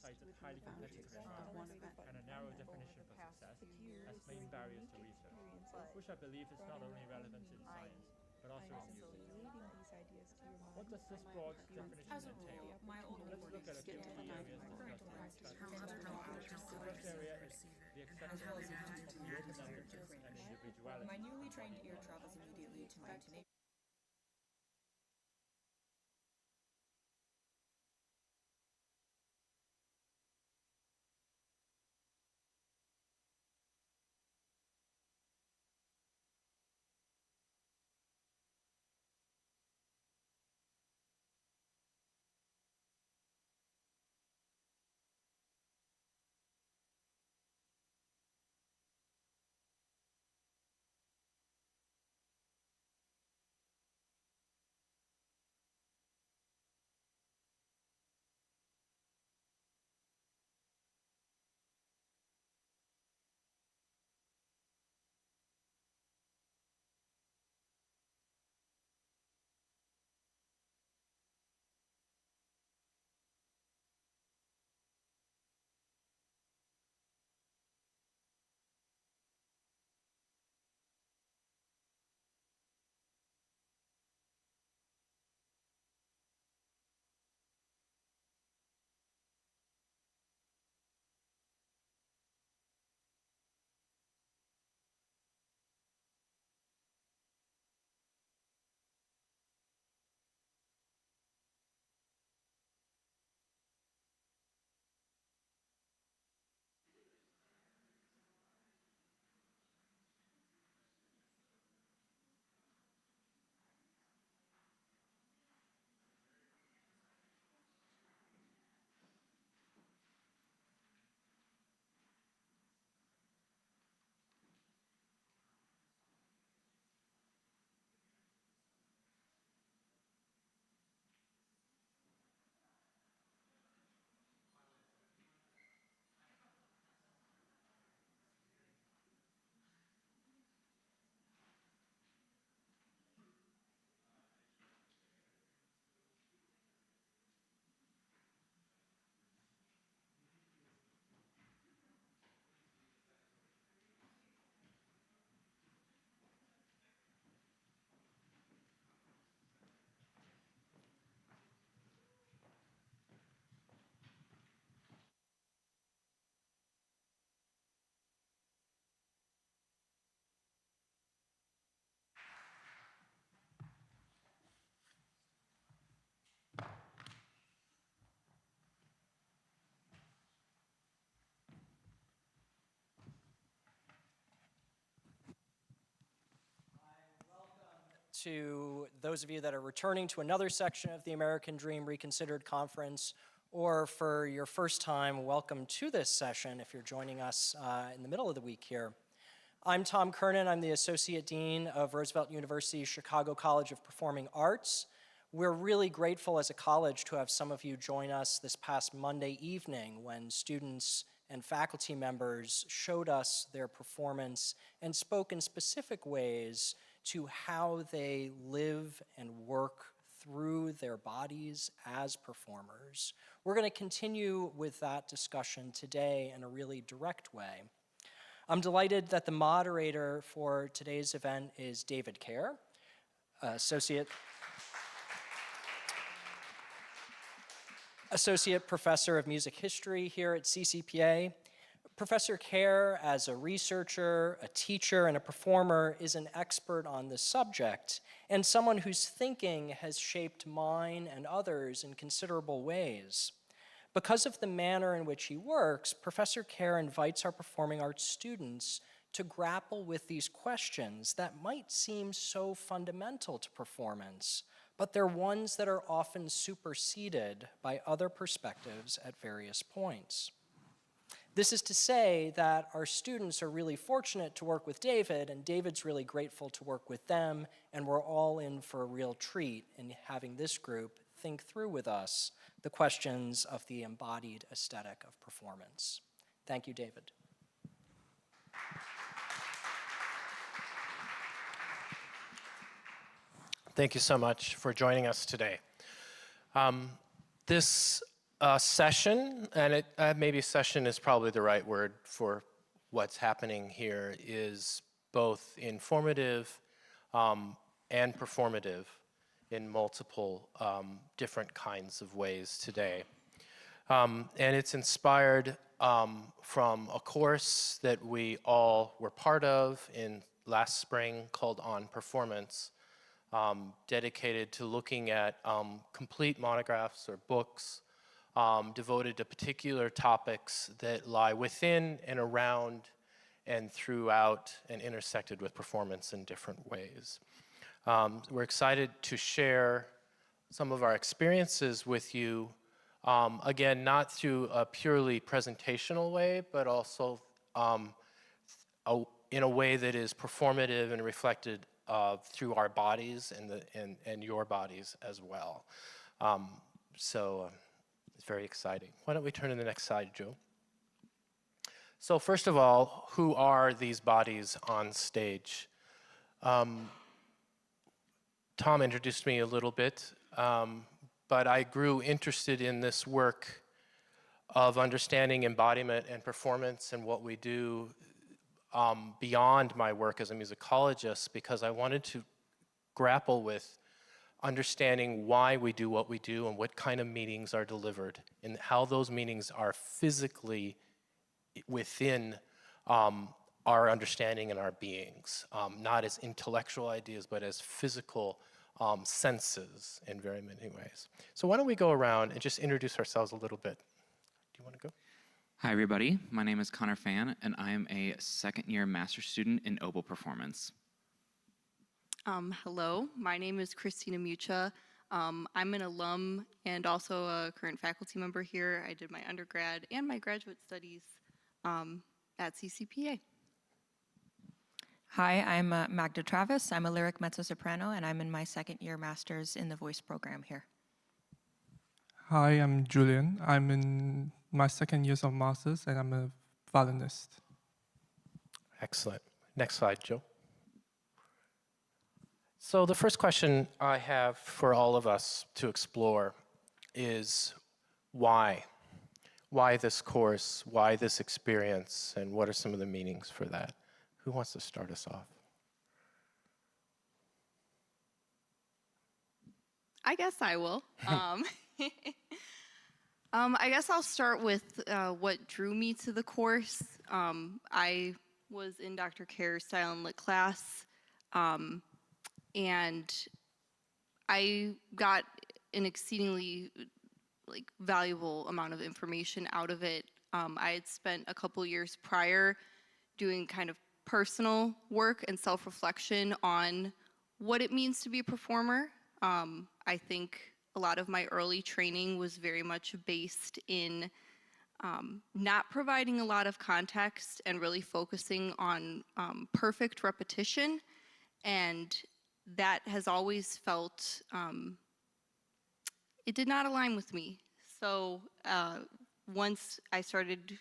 cited highly competitive environments and a narrow definition for success as main barriers to research, which I believe is not only relevant in science, but also in music. What does this broad definition As a entail? rule, my old Let's look at a few key areas discussed in this presentation. The first area is the acceptance of the open-endedness and individuality my newly of trained embodied ear knowledge. travels immediately to my intonation. To those of you that are returning to another section of the American Dream Reconsidered Conference, or for your first time, welcome to this session if you're joining us in the middle of the week here. I'm Tom Kernan. I'm the Associate Dean of Roosevelt University's Chicago College of Performing Arts. We're really grateful as a college to have some of you join us this past Monday evening when students and faculty members showed us their performance and spoke in specific ways to how they live and work through their bodies as performers. We're going to continue with that discussion today in a really direct way. I'm delighted that the moderator for today's event is David Kjar, Associate Professor of Music History here at CCPA. Professor Kjar, as a researcher, a teacher, and a performer, is an expert on this subject, and someone whose thinking has shaped mine and others in considerable ways. Because of the manner in which he works, Professor Kjar invites our performing arts students to grapple with these questions that might seem so fundamental to performance, but they're ones that are often superseded by other perspectives at various points. This is to say that our students are really fortunate to work with David, and David's really grateful to work with them, and we're all in for a real treat in having this group think through with us the questions of the embodied aesthetic of performance. Thank you, David. Thank you so much for joining us today. This session, and maybe session is probably the right word for what's happening here, is both informative and performative in multiple different kinds of ways today. And it's inspired from a course that we all were part of in last spring called On Performance, dedicated to looking at complete monographs or books devoted to particular topics that lie within and around and throughout and intersected with performance in different ways. We're excited to share some of our experiences with you, again, not through a purely presentational way, but also in a way that is performative and reflected through our bodies and your bodies as well. So it's very exciting. Why don't we turn to the next slide, Joe? So first of all, who are these bodies on stage? Tom introduced me a little bit, but I grew interested in this work of understanding embodiment and performance and what we do beyond my work as a musicologist, because I wanted to grapple with understanding why we do what we do and what kind of meanings are delivered and how those meanings are physically within our understanding and our beings, not as intellectual ideas, but as physical senses in very many ways. So why don't we go around and just introduce ourselves a little bit. Do you want to go? Hi, everybody. My name is Connor Feyen, and I am a second-year master's student in oboe performance. Hello, my name is Kristina Mucha. I'm an alum and also a current faculty member here. I did my undergrad and my graduate studies at CCPA. Hi, I'm Magda Travis. I'm a lyric mezzo-soprano, and I'm in my second-year master's in the voice program here. Hi, I'm Julien. I'm in my second year of master's, and I'm a violinist. Excellent. Next slide, Joe. So the first question I have for all of us to explore is why? Why this course? Why this experience? And what are some of the meanings for that? Who wants to start us off? I guess I will. I guess I'll start with what drew me to the course. I was in Dr. Kjar's silent lit class, and I got an exceedingly valuable amount of information out of it. I had spent a couple years prior doing kind of personal work and self-reflection on what it means to be a performer. I think a lot of my early training was very much based in not providing a lot of context and really focusing on perfect repetition, and that has always felt, it did not align with me. So once I started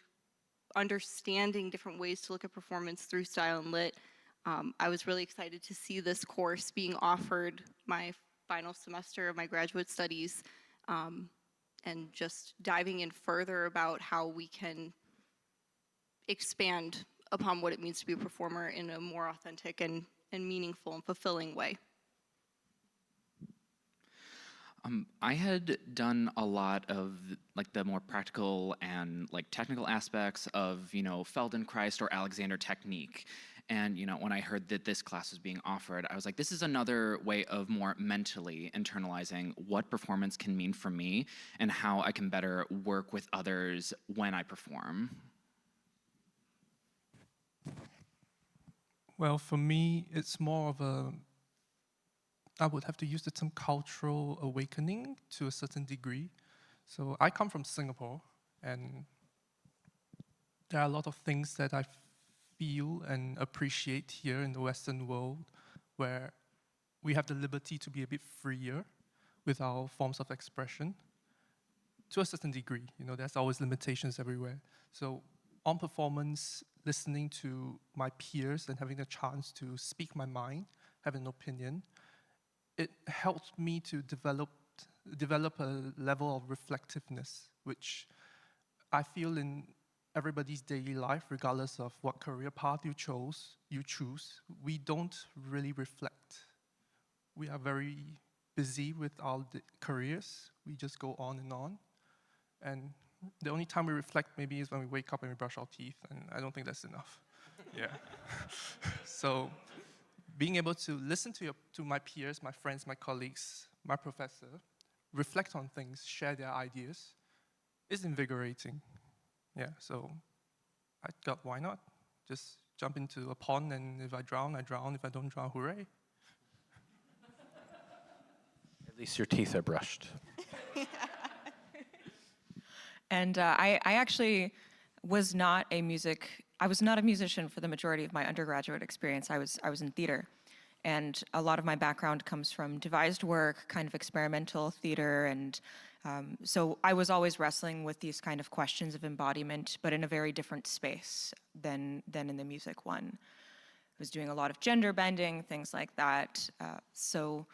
understanding different ways to look at performance through style and lit, I was really excited to see this course being offered my final semester of my graduate studies, and just diving in further about how we can expand upon what it means to be a performer in a more authentic and meaningful and fulfilling way. I had done a lot of the more practical and technical aspects of Feldenkrais or Alexander technique. And when I heard that this class was being offered, I was like, this is another way of more mentally internalizing what performance can mean for me and how I can better work with others when I perform. Well, for me, it's more of I would have to use the term cultural awakening to a certain degree. So I come from Singapore, and there are a lot of things that I feel and appreciate here in the Western world, where we have the liberty to be a bit freer with our forms of expression to a certain degree. There's always limitations everywhere. So on performance, listening to my peers and having the chance to speak my mind, have an opinion, it helped me to develop develop a level of reflectiveness, which I feel in everybody's daily life, regardless of what career path you choose, we don't really reflect. We are very busy with our careers. We just go on. And the only time we reflect maybe is when we wake up and we brush our teeth, and I don't think that's enough. Yeah. So being able to listen to my peers, my friends, my colleagues, my professor, reflect on things, share their ideas, is invigorating. Yeah, so I thought, why not? Just jump into a pond, and if I drown, I drown. If I don't drown, hooray. At least your teeth are brushed. And I actually was not a musician for the majority of my undergraduate experience. I was in theater. And a lot of my background comes from devised work, kind of experimental theater, and so I was always wrestling with these kind of questions of embodiment, but in a very different space than in the music one. I was doing a lot of gender bending, things like that. So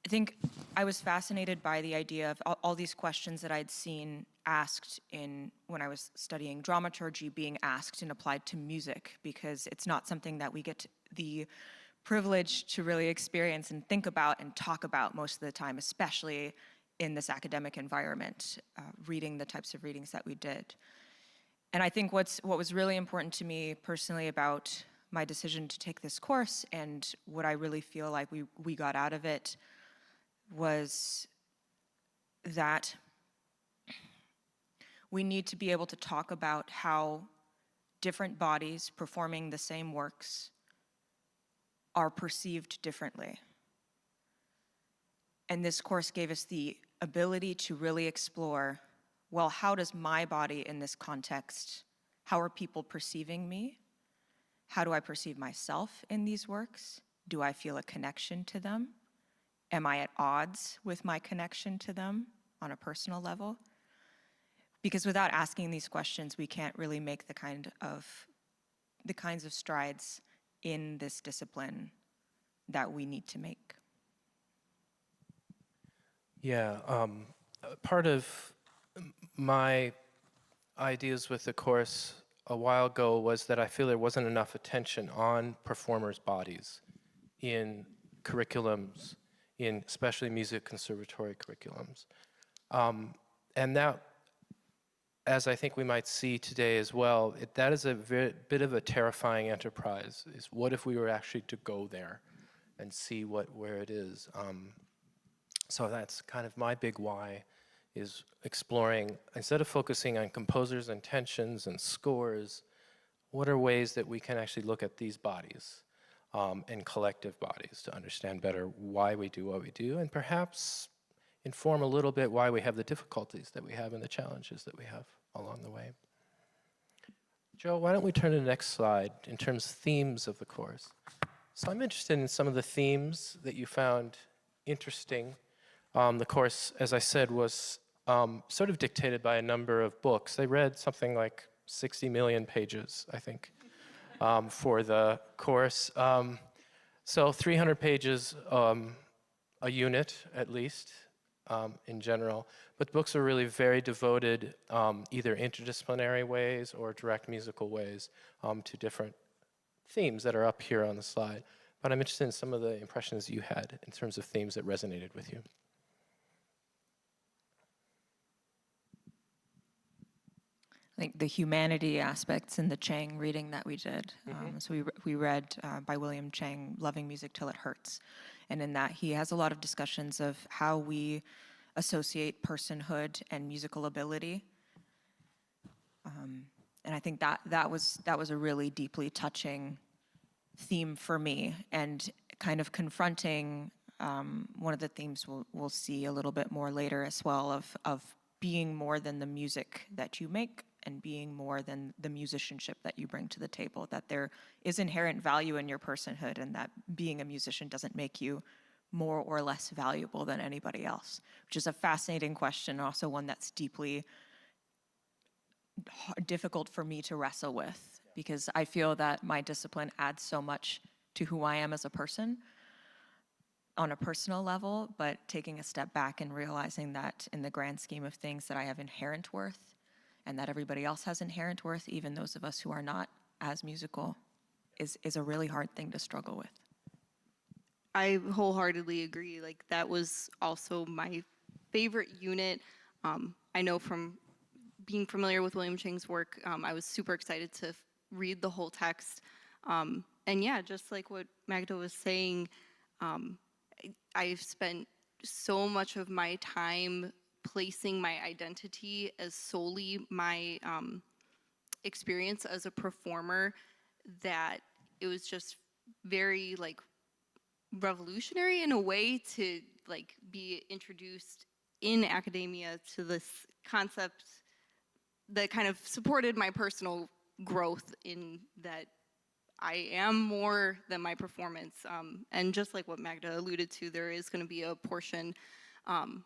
I think I was fascinated by the idea of all these questions that I'd seen asked when I was studying dramaturgy being asked and applied to music, because it's not something that we get the privilege to really experience and think about and talk about most of the time, especially in this academic environment, reading the types of readings that we did. And I think what was really important to me personally about my decision to take this course, and what I really feel like we got out of it, was that we need to be able to talk about how different bodies performing the same works are perceived differently. And this course gave us the ability to really explore, well, how does my body in this context, how are people perceiving me? How do I perceive myself in these works? Do I feel a connection to them? Am I at odds with my connection to them on a personal level? Because without asking these questions, we can't really make the kinds of strides in this discipline that we need to make. Yeah, part of my ideas with the course a while ago was that I feel there wasn't enough attention on performers' bodies in curriculums, in especially music conservatory curriculums. And that, as I think we might see today as well, that is a bit of a terrifying enterprise, is what if we were actually to go there and see where it is. So that's kind of my big why, is exploring, instead of focusing on composers' intentions and scores, what are ways that we can actually look at these bodies and collective bodies to understand better why we do what we do, and perhaps inform a little bit why we have the difficulties that we have and the challenges that we have along the way. Joe, why don't we turn to the next slide in terms of themes of the course. So I'm interested in some of the themes that you found interesting. The course, as I said, was sort of dictated by a number of books. They read something like 60 million pages, I think, for the course. So 300 pages a unit, at least, in general. But books are really very devoted, either interdisciplinary ways or direct musical ways, to different themes that are up here on the slide. But I'm interested in some of the impressions you had in terms of themes that resonated with you. I think the humanity aspects in the Chang reading that we did. So we read by William Chang, Loving Music Till It Hurts. And in that, he has a lot of discussions of how we associate personhood and musical ability. And I think that was a really deeply touching theme for me, and kind of confronting one of the themes we'll see a little bit more later as well, of being more than the music that you make, and being more than the musicianship that you bring to the table, that there is inherent value in your personhood, and that being a musician doesn't make you more or less valuable than anybody else, which is a fascinating question, also one that's deeply difficult for me to wrestle with, because I feel that my discipline adds so much to who I am as a person. on a personal level, but taking a step back and realizing that in the grand scheme of things that I have inherent worth and that everybody else has inherent worth, even those of us who are not as musical, is a really hard thing to struggle with. I wholeheartedly agree. Like, that was also my favorite unit. I know from being familiar with William Chang's work, I was super excited to read the whole text. And yeah, just like what Magda was saying, I've spent so much of my time placing my identity as solely my experience as a performer that it was just very like revolutionary in a way to like be introduced in academia to this concept that kind of supported my personal growth in that I am more than my performance. And just like what Magda alluded to, there is going to be a portion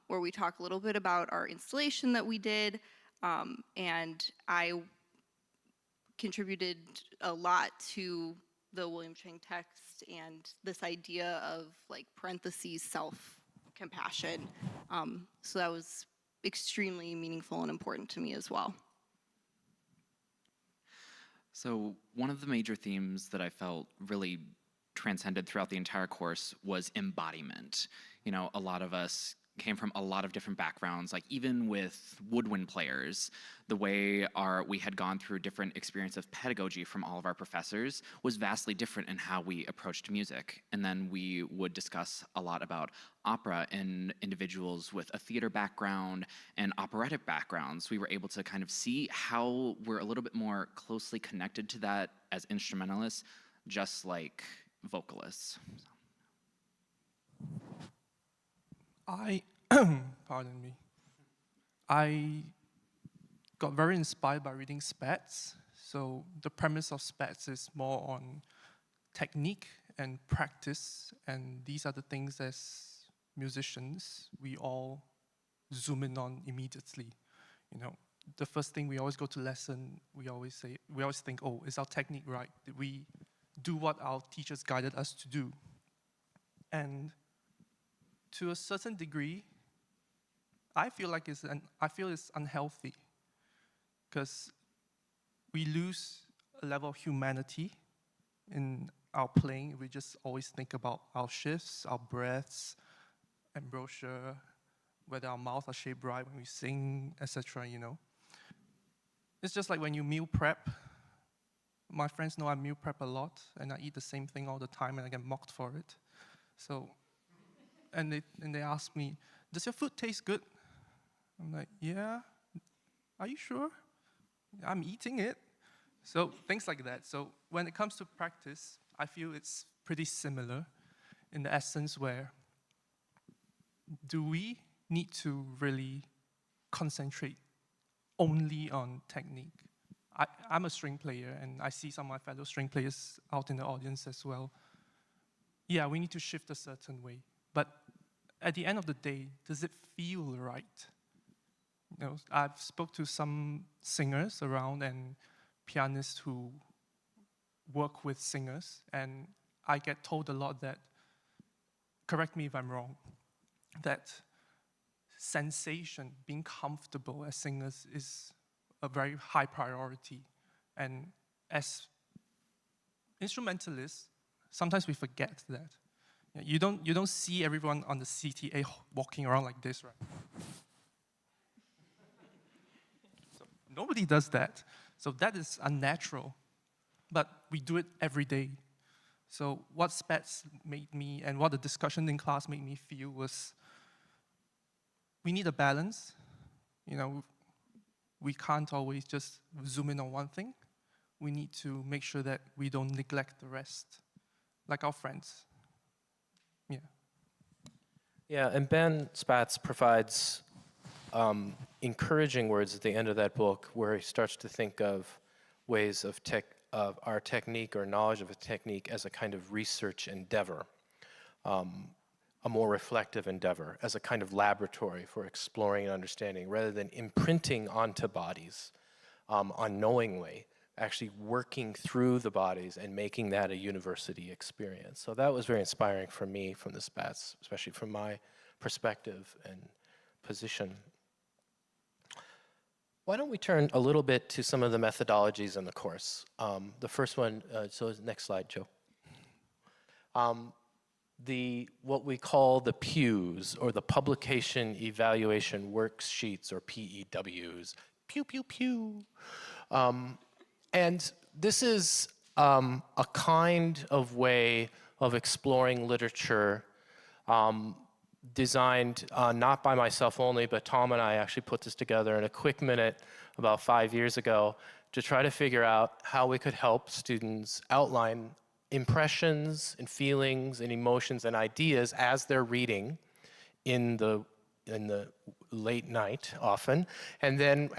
where we talk a little bit about our installation that we did. And I contributed a lot to the William Chang text and this idea of like parentheses self-compassion. So that was extremely meaningful and important to me as well. So one of the major themes that I felt really transcended throughout the entire course was embodiment. You know, a lot of us came from a lot of different backgrounds, like even with woodwind players, the way we had gone through different experience of pedagogy from all of our professors was vastly different in how we approached music. And then we would discuss a lot about opera and individuals with a theater background and operatic backgrounds. We were able to kind of see how we're a little bit more closely connected to that as instrumentalists, just like vocalists. Pardon me. I got very inspired by reading Spats. So the premise of Spats is more on technique and practice, and these are the things as musicians we all zoom in on immediately. You know, the first thing we always go to lesson, we always think, oh, is our technique right? Did we do what our teachers guided us to do? And to a certain degree, I feel it's unhealthy because we lose a level of humanity in our playing. We just always think about our shifts, our breaths, embouchure, whether our mouths are shaped right when we sing, etc. You know, it's just like when you meal prep. My friends know I meal prep a lot, and I eat the same thing all the time, and I get mocked for it. So. And they ask me, does your food taste good? I'm like, yeah. Are you sure? I'm eating it. So things like that. So when it comes to practice, I feel it's pretty similar in the essence where do we need to really concentrate only on technique? I'm a string player, and I see some of my fellow string players out in the audience as well. Yeah, we need to shift a certain way. But at the end of the day, does it feel right? You know, I've spoke to some singers around and pianists who work with singers, and I get told a lot that, correct me if I'm wrong, that sensation, being comfortable as singers is a very high priority. And as instrumentalists, sometimes we forget that. You don't see everyone on the CTA walking around like this, right? So nobody does that. So that is unnatural. But we do it every day. So what Spats made me and what the discussion in class made me feel was we need a balance. You know, we can't always just zoom in on one thing. We need to make sure that we don't neglect the rest, like our friends. Yeah. Yeah, and Ben Spatz provides encouraging words at the end of that book where he starts to think of ways of our technique or knowledge of a technique as a kind of research endeavor, a more reflective endeavor, as a kind of laboratory for exploring and understanding, rather than imprinting onto bodies unknowingly actually working through the bodies and making that a university experience. So that was very inspiring for me from the spats, especially from my perspective and position. Why don't we turn a little bit to some of the methodologies in the course. The first one, so next slide, Joe. What we call the PEWs, or the Publication Evaluation Worksheets, or PEWs. Pew, pew, pew. And this is a kind of way of exploring literature designed not by myself only, but Tom and I actually put this together in a quick minute about 5 years ago to try to figure out how we could help students outline impressions and feelings and emotions and ideas as they're reading in the late night often, and then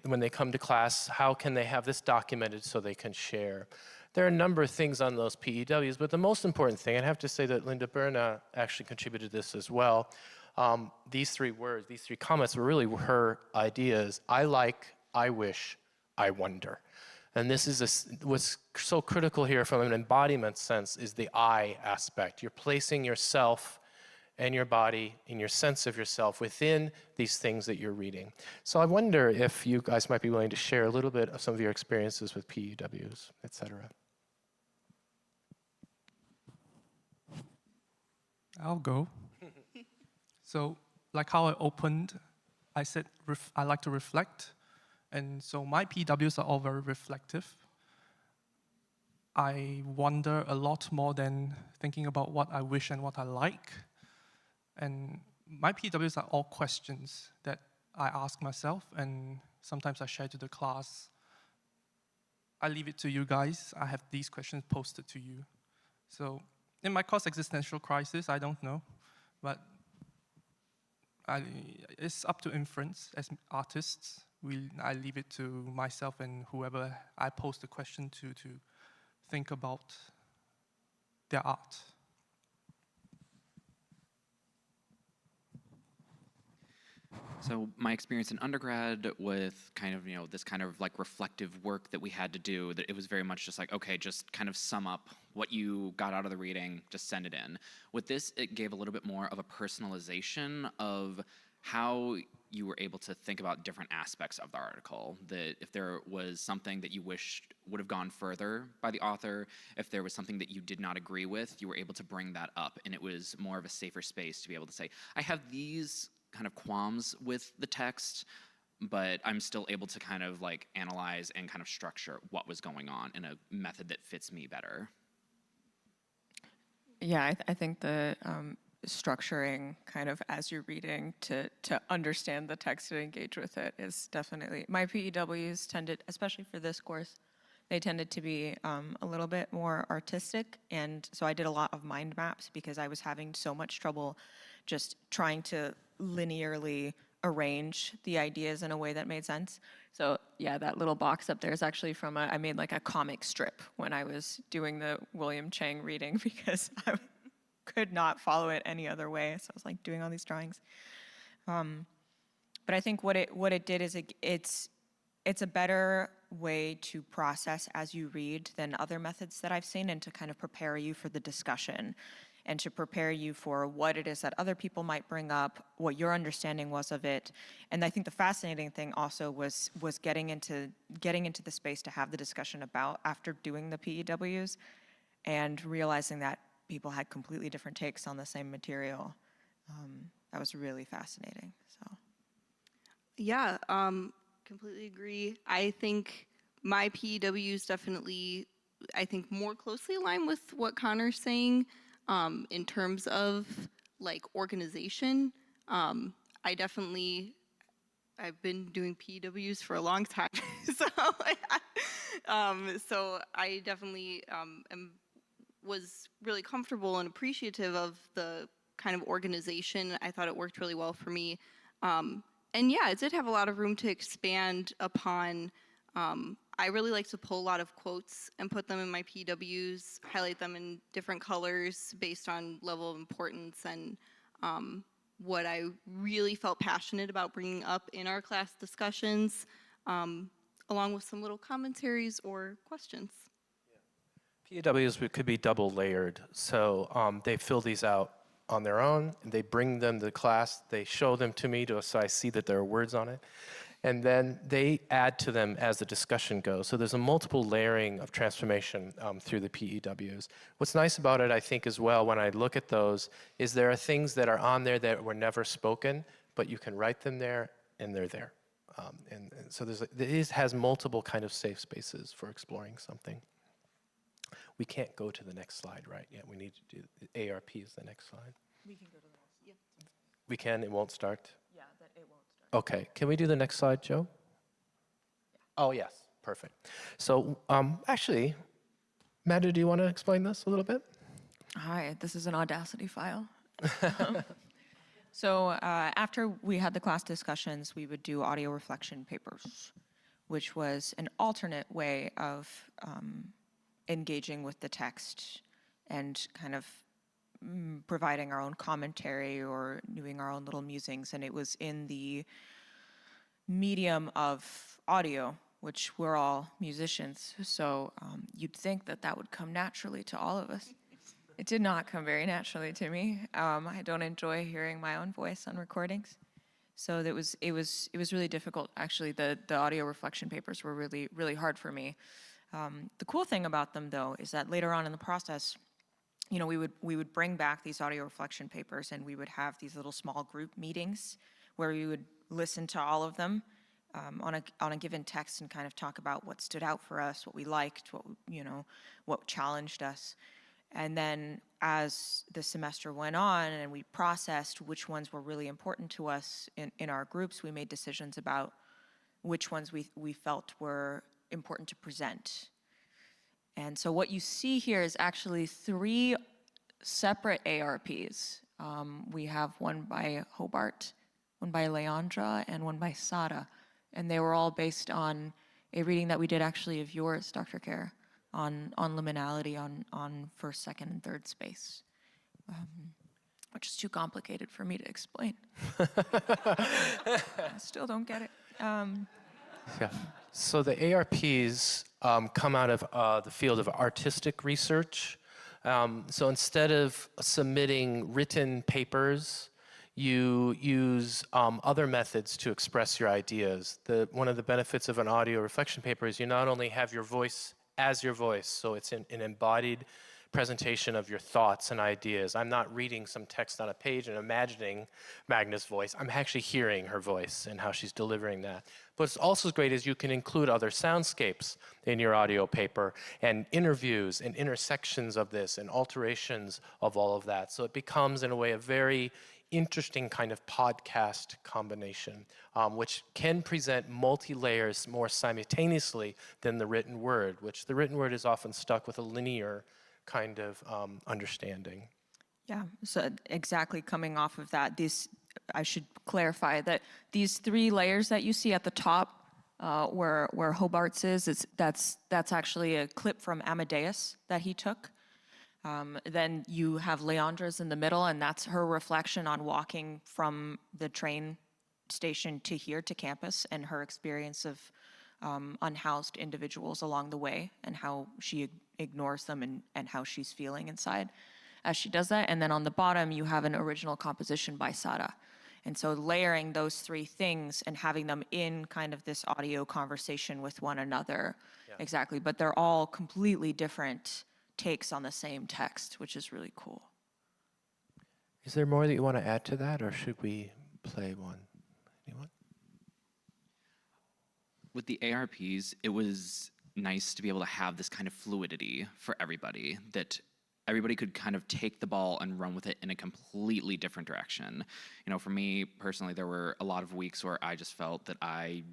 when they come to class, how can they have this documented so they can share? There are a number of things on those PEWs, but the most important thing, and I have to say that Linda Berna actually contributed this as well. These three words, these three comments were really her ideas. I like, I wish, I wonder. And this is what's so critical here from an embodiment sense is the I aspect. You're placing yourself and your body and your sense of yourself within these things that you're reading. So I wonder if you guys might be willing to share a little bit of some of your experiences with PEWs, et cetera. I'll go. So, like how I opened, I said I like to reflect. And so my PEWs are all very reflective. I wonder a lot more than thinking about what I wish and what I like. And my PEWs are all questions that I ask myself, and sometimes I share to the class. I leave it to you guys. I have these questions posted to you. So in my course, Existential Crisis, I don't know, but it's up to inference as artists. I leave it to myself and whoever I pose the question to think about their art. So my experience in undergrad with kind of, this kind of like reflective work that we had to do, that it was very much just like, okay, just kind of sum up what you got out of the reading, just send it in. With this, it gave a little bit more of a personalization of how you were able to think about different aspects of the article, that if there was something that you wished would have gone further by the author, if there was something that you did not agree with, you were able to bring that up, and it was more of a safer space to be able to say, I have these kind of qualms with the text, but I'm still able to kind of like analyze and kind of structure what was going on in a method that fits me better. Yeah, I think the structuring kind of as you're reading to understand the text and engage with it is definitely, my PEWs tended, especially for this course, they tended to be a little bit more artistic, and so I did a lot of mind maps because I was having so much trouble just trying to linearly arrange the ideas in a way that made sense. So yeah, that little box up there is actually from I made like a comic strip when I was doing the William Chang reading because I could not follow it any other way. So I was like doing all these drawings. But I think what it did is it's a better way to process as you read than other methods that I've seen, and to kind of prepare you for the discussion and to prepare you for what it is that other people might bring up, what your understanding was of it. And I think the fascinating thing also was getting into the space to have the discussion about after doing the PEWs and realizing that people had completely different takes on the same material. That was really fascinating. So, yeah, completely agree. I think my PEWs definitely, I think, more closely align with what Connor's saying in terms of like organization. I've been doing PEWs for a long time, so I definitely was really comfortable and appreciative of the kind of organization. I thought it worked really well for me. And yeah, it did have a lot of room to expand upon. I really like to pull a lot of quotes and put them in my PWs, highlight them in different colors based on level of importance and what I really felt passionate about bringing up in our class discussions. along with some little commentaries or questions. PAWs could be double layered. So they fill these out on their own, and they bring them to class. They show them to me so I see that there are words on it. And then they add to them as the discussion goes. So there's a multiple layering of transformation through the PEWs. What's nice about it, I think, as well, when I look at those, is there are things that are on there that were never spoken, but you can write them there, and they're there. And so it has multiple kind of safe spaces for exploring something. We can't go to the next slide right yet. We need to do the ARP is the next slide. We can go to the next. Yeah. We can, it won't start? Yeah, that it won't start. Okay, can we do the next slide, Joe? Yeah. Oh, yes, perfect. So actually, Magda, do you want to explain this a little bit? Hi, this is an Audacity file. So after we had the class discussions, we would do audio reflection papers, which was an alternate way of engaging with the text and kind of providing our own commentary or doing our own little musings. And it was in the medium of audio, which we're all musicians. So you'd think that that would come naturally to all of us. It did not come very naturally to me. I don't enjoy hearing my own voice on recordings. So it was really difficult. Actually, the audio reflection papers were really hard for me. The cool thing about them, though, is that later on in the process, you know, we would bring back these audio reflection papers, and we would have these little small group meetings where we would listen to all of them on a given text and kind of talk about what stood out for us, what we liked, what challenged us. And then as the semester went on and we processed which ones were really important to us in our groups, we made decisions about which ones we felt were important to present. And so what you see here is actually 3 separate ARPs. We have one by Hobart, one by Leandra, and one by Sada. And they were all based on a reading that we did actually of yours, Dr. Kjar, on liminality, on first, second, and third space, which is too complicated for me to explain. I still don't get it. Yeah. So the ARPs come out of the field of artistic research. So instead of submitting written papers, you use other methods to express your ideas. One of the benefits of an audio reflection paper is you not only have your voice as your voice, so it's an embodied presentation of your thoughts and ideas. I'm not reading some text on a page and imagining Magda's voice. I'm actually hearing her voice and how she's delivering that. But what's also great is you can include other soundscapes in your audio paper and interviews and intersections of this and alterations of all of that. So it becomes, in a way, a very interesting kind of podcast combination, which can present multi-layers more simultaneously than the written word, which the written word is often stuck with a linear kind of understanding. Yeah, so exactly coming off of that, I should clarify that these 3 layers that you see at the top, where Hobart's is, that's actually a clip from Amadeus that he took. Then you have Leandra's in the middle, and that's her reflection on walking from the train station to here to campus and her experience of unhoused individuals along the way and how she ignores them and how she's feeling inside as she does that. And then on the bottom, you have an original composition by Sada. And so layering those 3 things and having them in kind of this audio conversation with one another. Yeah. Exactly, but they're all completely different takes on the same text, which is really cool. Is there more that you want to add to that, or should we play one? Anyone? With the ARPs, it was nice to be able to have this kind of fluidity for everybody, that everybody could kind of take the ball and run with it in a completely different direction. You know, for me personally, there were a lot of weeks where I just felt that I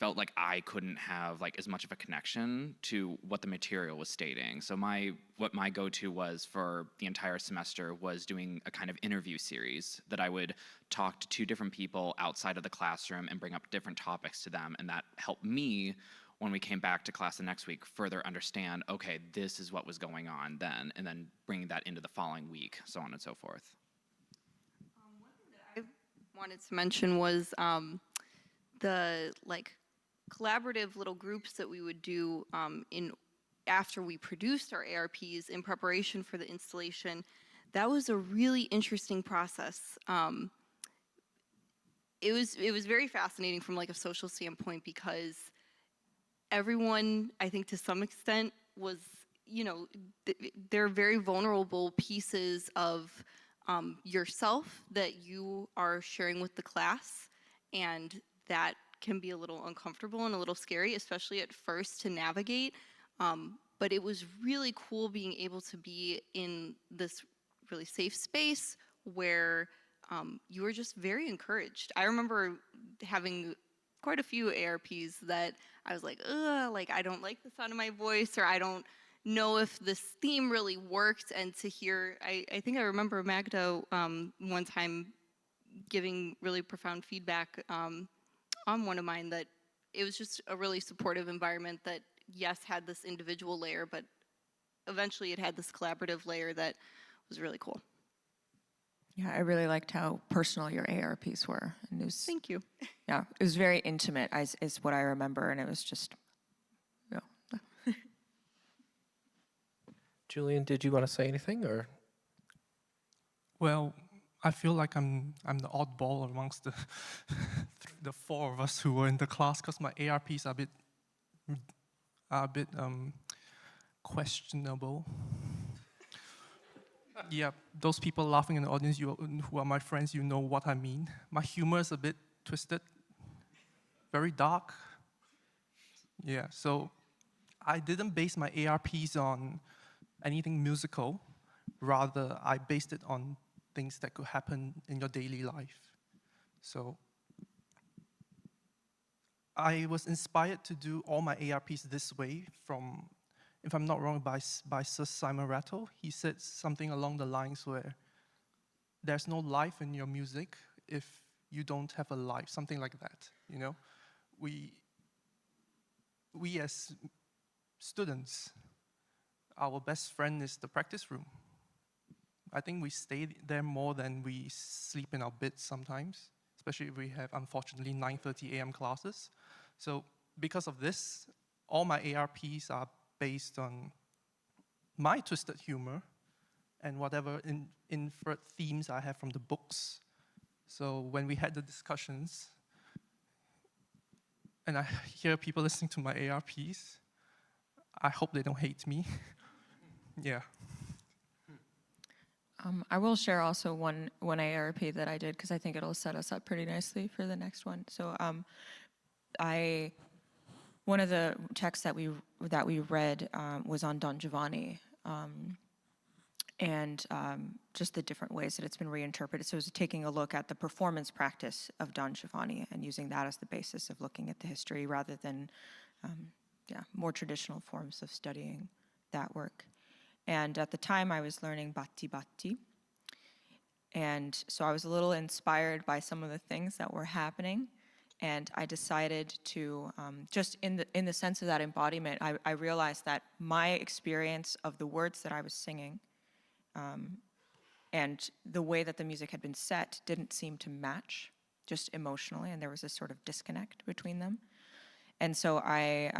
felt like I couldn't have like as much of a connection to what the material was stating. So what my go-to was for the entire semester was doing a kind of interview series that I would talk to 2 different people outside of the classroom and bring up different topics to them, and that helped me when we came back to class the next week further understand, okay, this is what was going on then, and then bringing that into the following week, so on and so forth. One thing that I wanted to mention was the collaborative little groups that we would do after we produced our ARPs in preparation for the installation, that was a really interesting process. It was very fascinating from like a social standpoint, because everyone, I think to some extent, was, you know, they're very vulnerable pieces of yourself that you are sharing with the class, and that can be a little uncomfortable and a little scary, especially at first to navigate. But it was really cool being able to be in this really safe space where you were just very encouraged. I remember having quite a few ARPs that I was like, ugh, like I don't like the sound of my voice, or I don't know if this theme really worked. And to hear, I think I remember Magda one time giving really profound feedback on one of mine, that it was just a really supportive environment that, yes, had this individual layer, but eventually it had this collaborative layer that was really cool. Yeah, I really liked how personal your ARPs were. And it was, Thank you. yeah, it was very intimate, is what I remember, and it was just, you know. Julien, did you want to say anything, or? Well, I feel like I'm the oddball amongst the the four of us who were in the class, because my ARPs are a bit questionable. Yeah, those people laughing in the audience, who are my friends, you know what I mean. My humor is a bit twisted, very dark. Yeah, so I didn't base my ARPs on anything musical. Rather, I based it on things that could happen in your daily life. So I was inspired to do all my ARPs this way from, if I'm not wrong, by Sir Simon Rattle. He said something along the lines where there's no life in your music if you don't have a life, something like that, you know? We as students, our best friend is the practice room. I think we stay there more than we sleep in our beds sometimes, especially if we have, unfortunately, 9:30 a.m. classes. So because of this, all my ARPs are based on my twisted humor and whatever inferred themes I have from the books. So when we had the discussions, and I hear people listening to my ARPs, I hope they don't hate me. Yeah. I will share also one ARP that I did, because I think it'll set us up pretty nicely for the next one. So one of the texts that we read was on Don Giovanni, and just the different ways that it's been reinterpreted. So it was taking a look at the performance practice of Don Giovanni and using that as the basis of looking at the history, rather than more traditional forms of studying that work. And at the time, I was learning Batti Batti. And so I was a little inspired by some of the things that were happening. And I decided to, just in the sense of that embodiment, I realized that my experience of the words that I was singing and the way that the music had been set didn't seem to match, just emotionally, and there was a sort of disconnect between them. And so I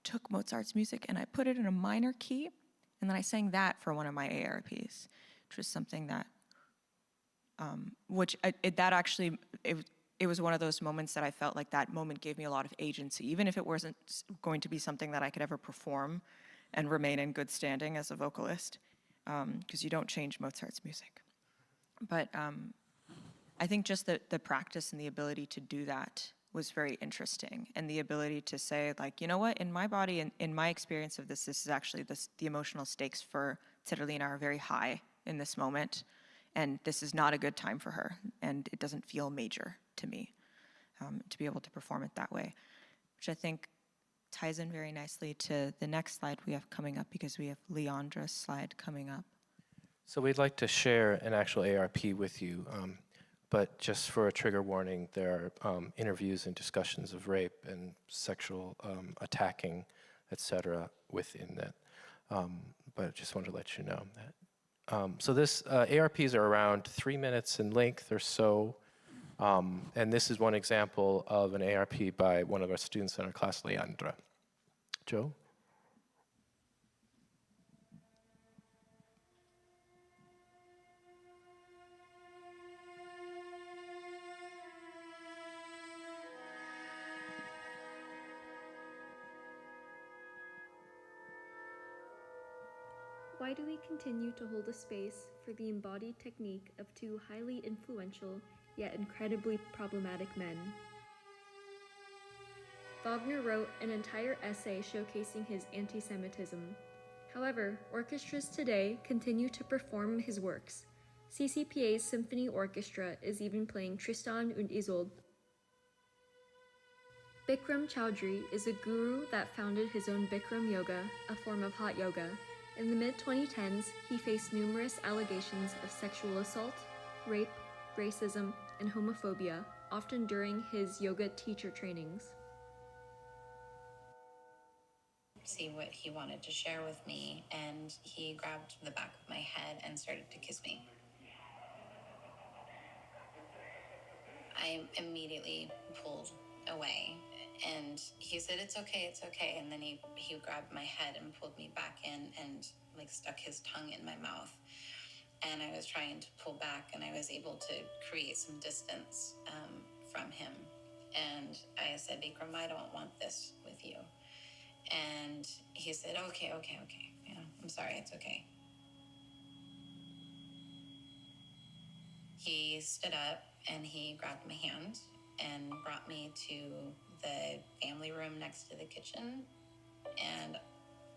took Mozart's music and I put it in a minor key, and then I sang that for one of my ARPs, which was something that, it was one of those moments that I felt like that moment gave me a lot of agency, even if it wasn't going to be something that I could ever perform and remain in good standing as a vocalist, because you don't change Mozart's music. But I think just the practice and the ability to do that was very interesting, and the ability to say, like, you know what, in my body and in my experience of this is actually the emotional stakes for Terlina are very high in this moment, and this is not a good time for her, and it doesn't feel major to me to be able to perform it that way, which I think ties in very nicely to the next slide we have coming up, because we have Leandra's slide coming up. So we'd like to share an actual ARP with you, but just for a trigger warning, there are interviews and discussions of rape and sexual attacking, etc. within that. But I just wanted to let you know that. So this ARPs are around 3 minutes in length or so. And this is one example of an ARP by one of our students in our class, Leandra. Joe? Why do we continue to hold a space for the embodied technique of two highly influential yet incredibly problematic men? Wagner wrote an entire essay showcasing his anti-Semitism. However, orchestras today continue to perform his works. CCPA's symphony orchestra is even playing Tristan und Isolde. Bikram Choudhury is a guru that founded his own Bikram Yoga, a form of hot yoga. In the mid-2010s, he faced numerous allegations of sexual assault, rape, racism, and homophobia, often during his yoga teacher trainings. See what he wanted to share with me, and he grabbed the back of my head and started to kiss me. I immediately pulled away, and he said, it's okay, and then he grabbed my head and pulled me back in and like stuck his tongue in my mouth, and I was trying to pull back, and I was able to create some distance from him, and I said, Bikram, I don't want this with you. And he said, okay, yeah, I'm sorry, it's okay. He stood up and he grabbed my hand and brought me to the family room next to the kitchen. And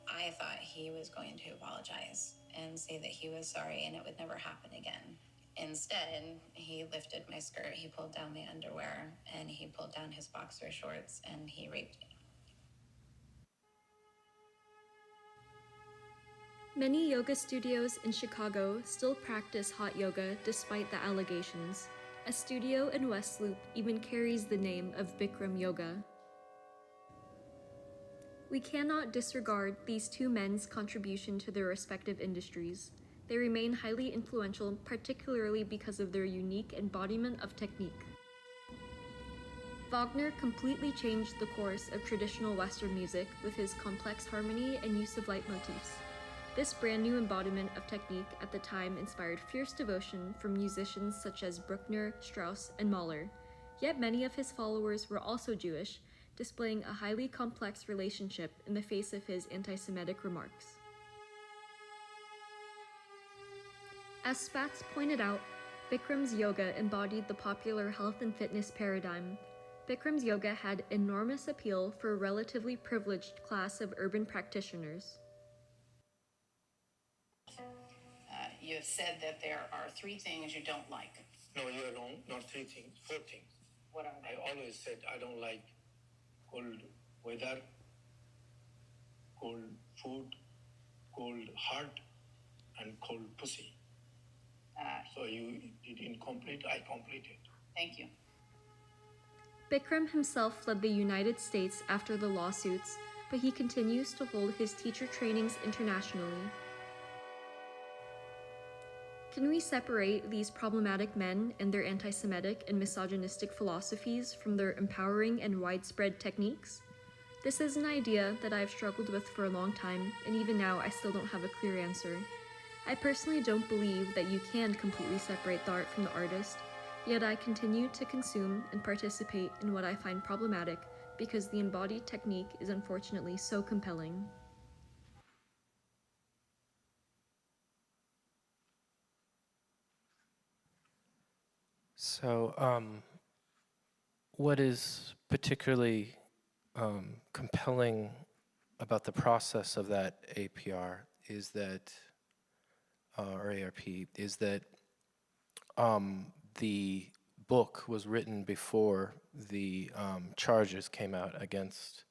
I thought he was going to apologize and say that he was sorry and it would never happen again. Instead, he lifted my skirt, he pulled down my underwear, and he pulled down his boxer shorts, and he raped me. Many yoga studios in Chicago still practice hot yoga despite the allegations. A studio in West Loop even carries the name of Bikram Yoga. We cannot disregard these two men's contribution to their respective industries. They remain highly influential, particularly because of their unique embodiment of technique. Wagner completely changed the course of traditional Western music with his complex harmony and use of leitmotifs. This brand new embodiment of technique at the time inspired fierce devotion from musicians such as Bruckner, Strauss, and Mahler. Yet many of his followers were also Jewish, displaying a highly complex relationship in the face of his anti-Semitic remarks. As Spatz pointed out, Bikram's yoga embodied the popular health and fitness paradigm. Bikram's yoga had enormous appeal for a relatively privileged class of urban practitioners. You have said that there are 3 things you don't like. No, you're wrong. Not 3 things, 4 things. What are they? I always said I don't like cold weather, cold food, cold heart, and cold pussy. So you did incomplete, I completed. Thank you. Bikram himself fled the United States after the lawsuits, but he continues to hold his teacher trainings internationally. Can we separate these problematic men and their anti-Semitic and misogynistic philosophies from their empowering and widespread techniques? This is an idea that I've struggled with for a long time, and even now I still don't have a clear answer. I personally don't believe that you can completely separate the art from the artist, yet I continue to consume and participate in what I find problematic because the embodied technique is unfortunately so compelling. So, what is particularly compelling about the process of that APR is that, or ARP, is that the book was written before the charges came out against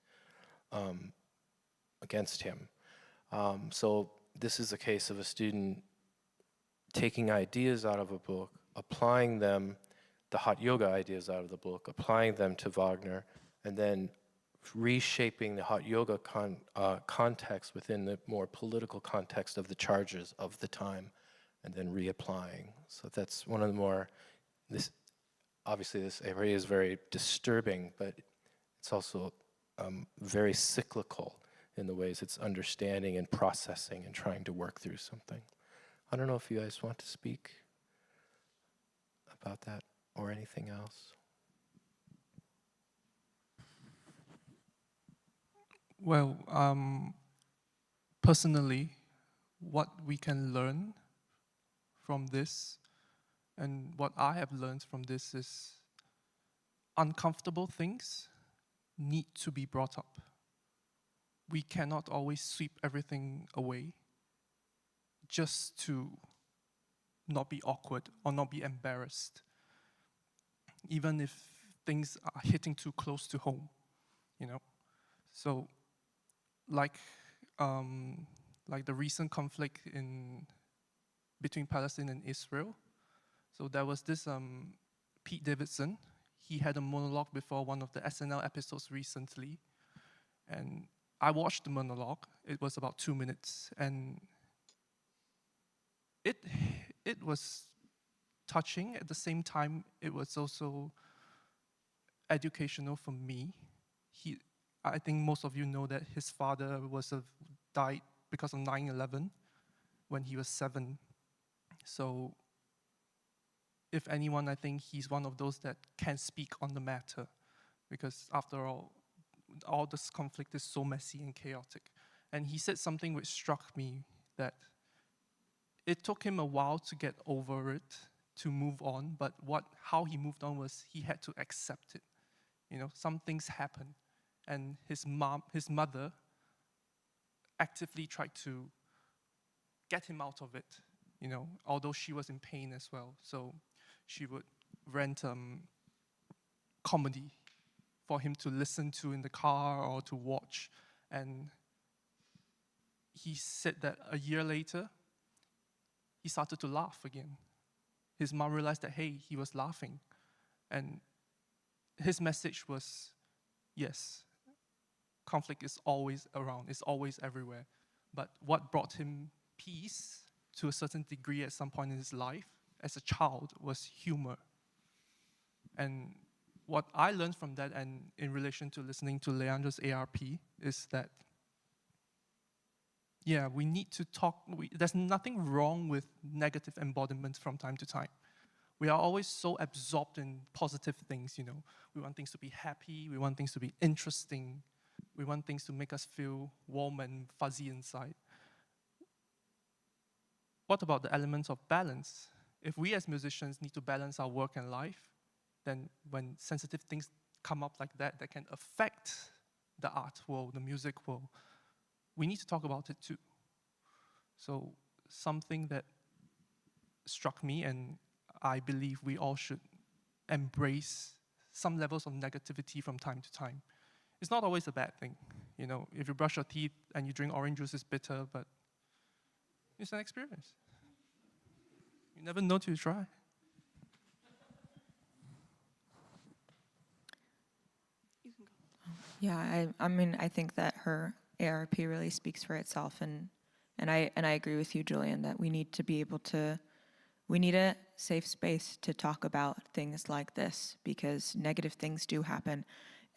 him. So this is a case of a student taking ideas out of a book, applying them, the hot yoga ideas out of the book, applying them to Wagner, and then reshaping the hot yoga context within the more political context of the charges of the time, and then reapplying. So that's one of the more, obviously this area is very disturbing, but it's also very cyclical in the ways it's understanding and processing and trying to work through something. I don't know if you guys want to speak about that or anything else. Well, personally, what we can learn from this and what I have learned from this is uncomfortable things need to be brought up. We cannot always sweep everything away just to not be awkward or not be embarrassed, even if things are hitting too close to home, you know? So, like the recent conflict between Palestine and Israel. So there was this Pete Davidson. He had a monologue before one of the SNL episodes recently, and I watched the monologue. It was about 2 minutes, and it was touching. At the same time, it was also educational for me. I think most of you know that his father died because of 9/11 when he was 7. So if anyone, I think he's one of those that can speak on the matter, because after all this conflict is so messy and chaotic. And he said something which struck me, that it took him a while to get over it, to move on, but how he moved on was he had to accept it. You know, some things happen, and his mother actively tried to get him out of it, you know, although she was in pain as well. So she would rent comedy for him to listen to in the car or to watch. And he said that a year later, he started to laugh again. His mom realized that, hey, he was laughing. And his message was, yes, conflict is always around, it's always everywhere. But what brought him peace to a certain degree at some point in his life as a child was humor. And what I learned from that, and in relation to listening to Leandro's ARP, is that, yeah, we need to talk. There's nothing wrong with negative embodiment from time to time. We are always so absorbed in positive things, you know. We want things to be happy, we want things to be interesting, we want things to make us feel warm and fuzzy inside. What about the elements of balance? If we as musicians need to balance our work and life, then when sensitive things come up like that can affect the art world, the music world, we need to talk about it too. So something that struck me, and I believe we all should embrace some levels of negativity from time to time. It's not always a bad thing. You know, if you brush your teeth and you drink orange juice, it's bitter, but it's an experience. You never know till you try. Yeah, I mean, I think that her ARP really speaks for itself, and I agree with you, Julien, that we need to be able to, we need a safe space to talk about things like this, because negative things do happen,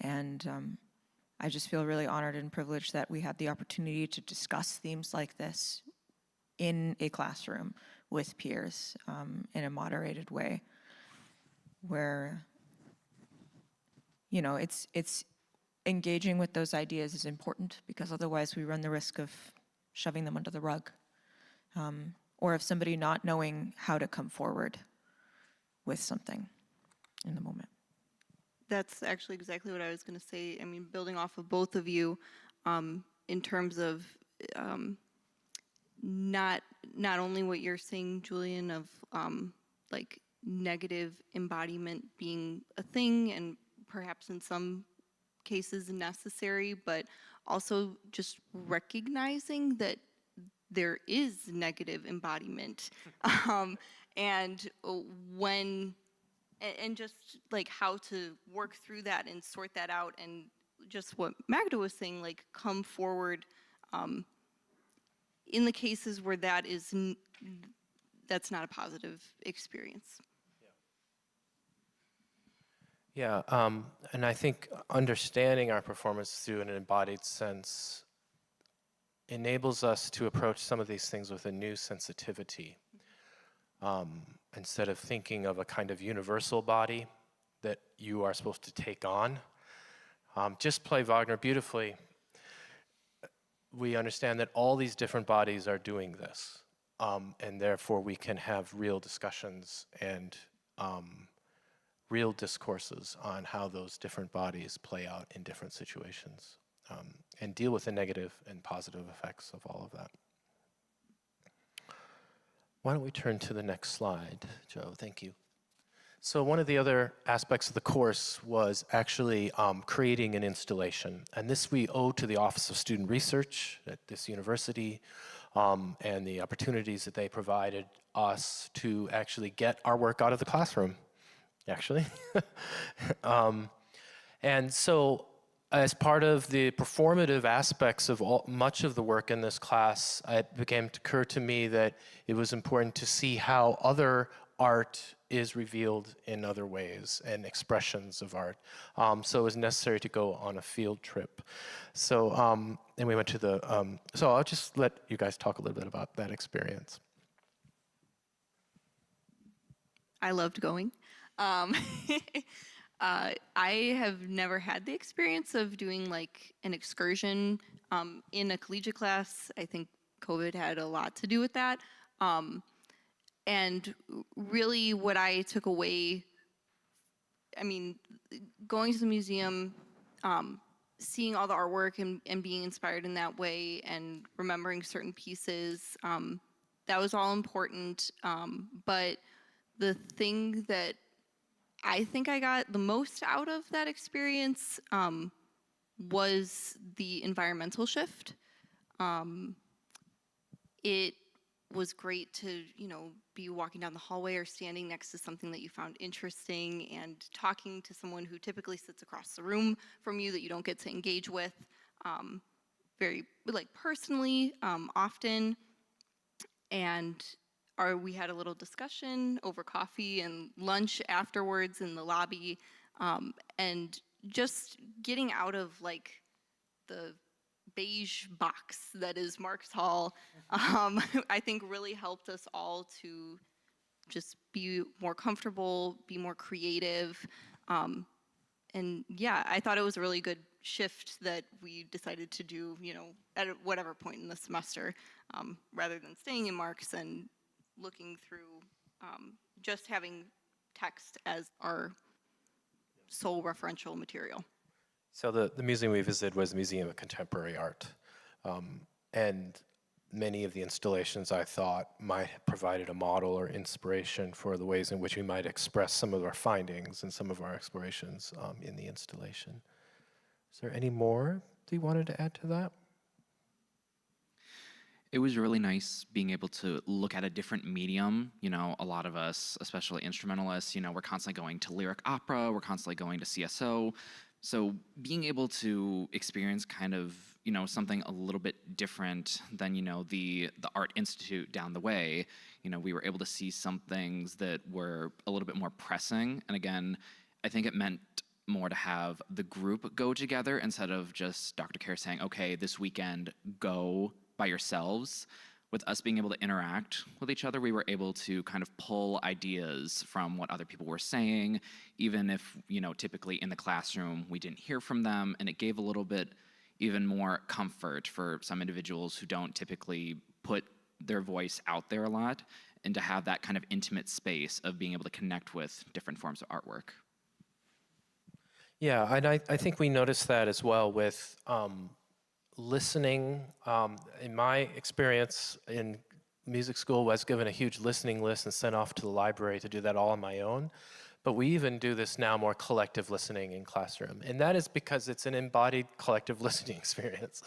and I just feel really honored and privileged that we had the opportunity to discuss themes like this in a classroom with peers in a moderated way, where, you know, it's engaging with those ideas is important, because otherwise we run the risk of shoving them under the rug, or of somebody not knowing how to come forward with something in the moment. That's actually exactly what I was going to say. I mean, building off of both of you, in terms of not only what you're saying, Julien, of like negative embodiment being a thing and perhaps in some cases necessary, but also just recognizing that there is negative embodiment, and just like how to work through that and sort that out, and just what Magda was saying, like come forward in the cases where that's not a positive experience. Yeah, and I think understanding our performance through an embodied sense enables us to approach some of these things with a new sensitivity. Instead of thinking of a kind of universal body that you are supposed to take on, just play Wagner beautifully. We understand that all these different bodies are doing this, and therefore we can have real discussions and real discourses on how those different bodies play out in different situations, and deal with the negative and positive effects of all of that. Why don't we turn to the next slide, Joe? Thank you. So one of the other aspects of the course was actually creating an installation. And this we owe to the Office of Student Research at this university, and the opportunities that they provided us to actually get our work out of the classroom, actually. And so as part of the performative aspects of much of the work in this class, it began to occur to me that it was important to see how other art is revealed in other ways and expressions of art. So it was necessary to go on a field trip. So, and we went to the, so I'll just let you guys talk a little bit about that experience. I loved going. I have never had the experience of doing like an excursion in a collegiate class. I think COVID had a lot to do with that. And really what I took away, I mean, going to the museum, seeing all the artwork and being inspired in that way and remembering certain pieces, that was all important. But the thing that I think I got the most out of that experience was the environmental shift. It was great to, you know, be walking down the hallway or standing next to something that you found interesting and talking to someone who typically sits across the room from you that you don't get to engage with very like personally often. And we had a little discussion over coffee and lunch afterwards in the lobby, and just getting out of like the beige box that is Marx Hall, I think really helped us all to just be more comfortable, be more creative. And yeah, I thought it was a really good shift that we decided to do, you know, at whatever point in the semester, rather than staying in Marx and looking through just having text as our sole referential material. So the museum we visited was the Museum of Contemporary Art. And many of the installations I thought might have provided a model or inspiration for the ways in which we might express some of our findings and some of our explorations in the installation. Is there any more that you wanted to add to that? It was really nice being able to look at a different medium. You know, a lot of us, especially instrumentalists, you know, we're constantly going to lyric opera, we're constantly going to CSO. So being able to experience kind of, you know, something a little bit different than, you know, the Art Institute down the way, you know, we were able to see some things that were a little bit more pressing. And again, I think it meant more to have the group go together instead of just Dr. Kjar saying, okay, this weekend go by yourselves. With us being able to interact with each other, we were able to kind of pull ideas from what other people were saying, even if, you know, typically in the classroom we didn't hear from them, and it gave a little bit even more comfort for some individuals who don't typically put their voice out there a lot, and to have that kind of intimate space of being able to connect with different forms of artwork. Yeah, and I think we noticed that as well with listening. In my experience in music school, was given a huge listening list and sent off to the library to do that all on my own. But we even do this now more collective listening in classroom. And that is because it's an embodied collective listening experience.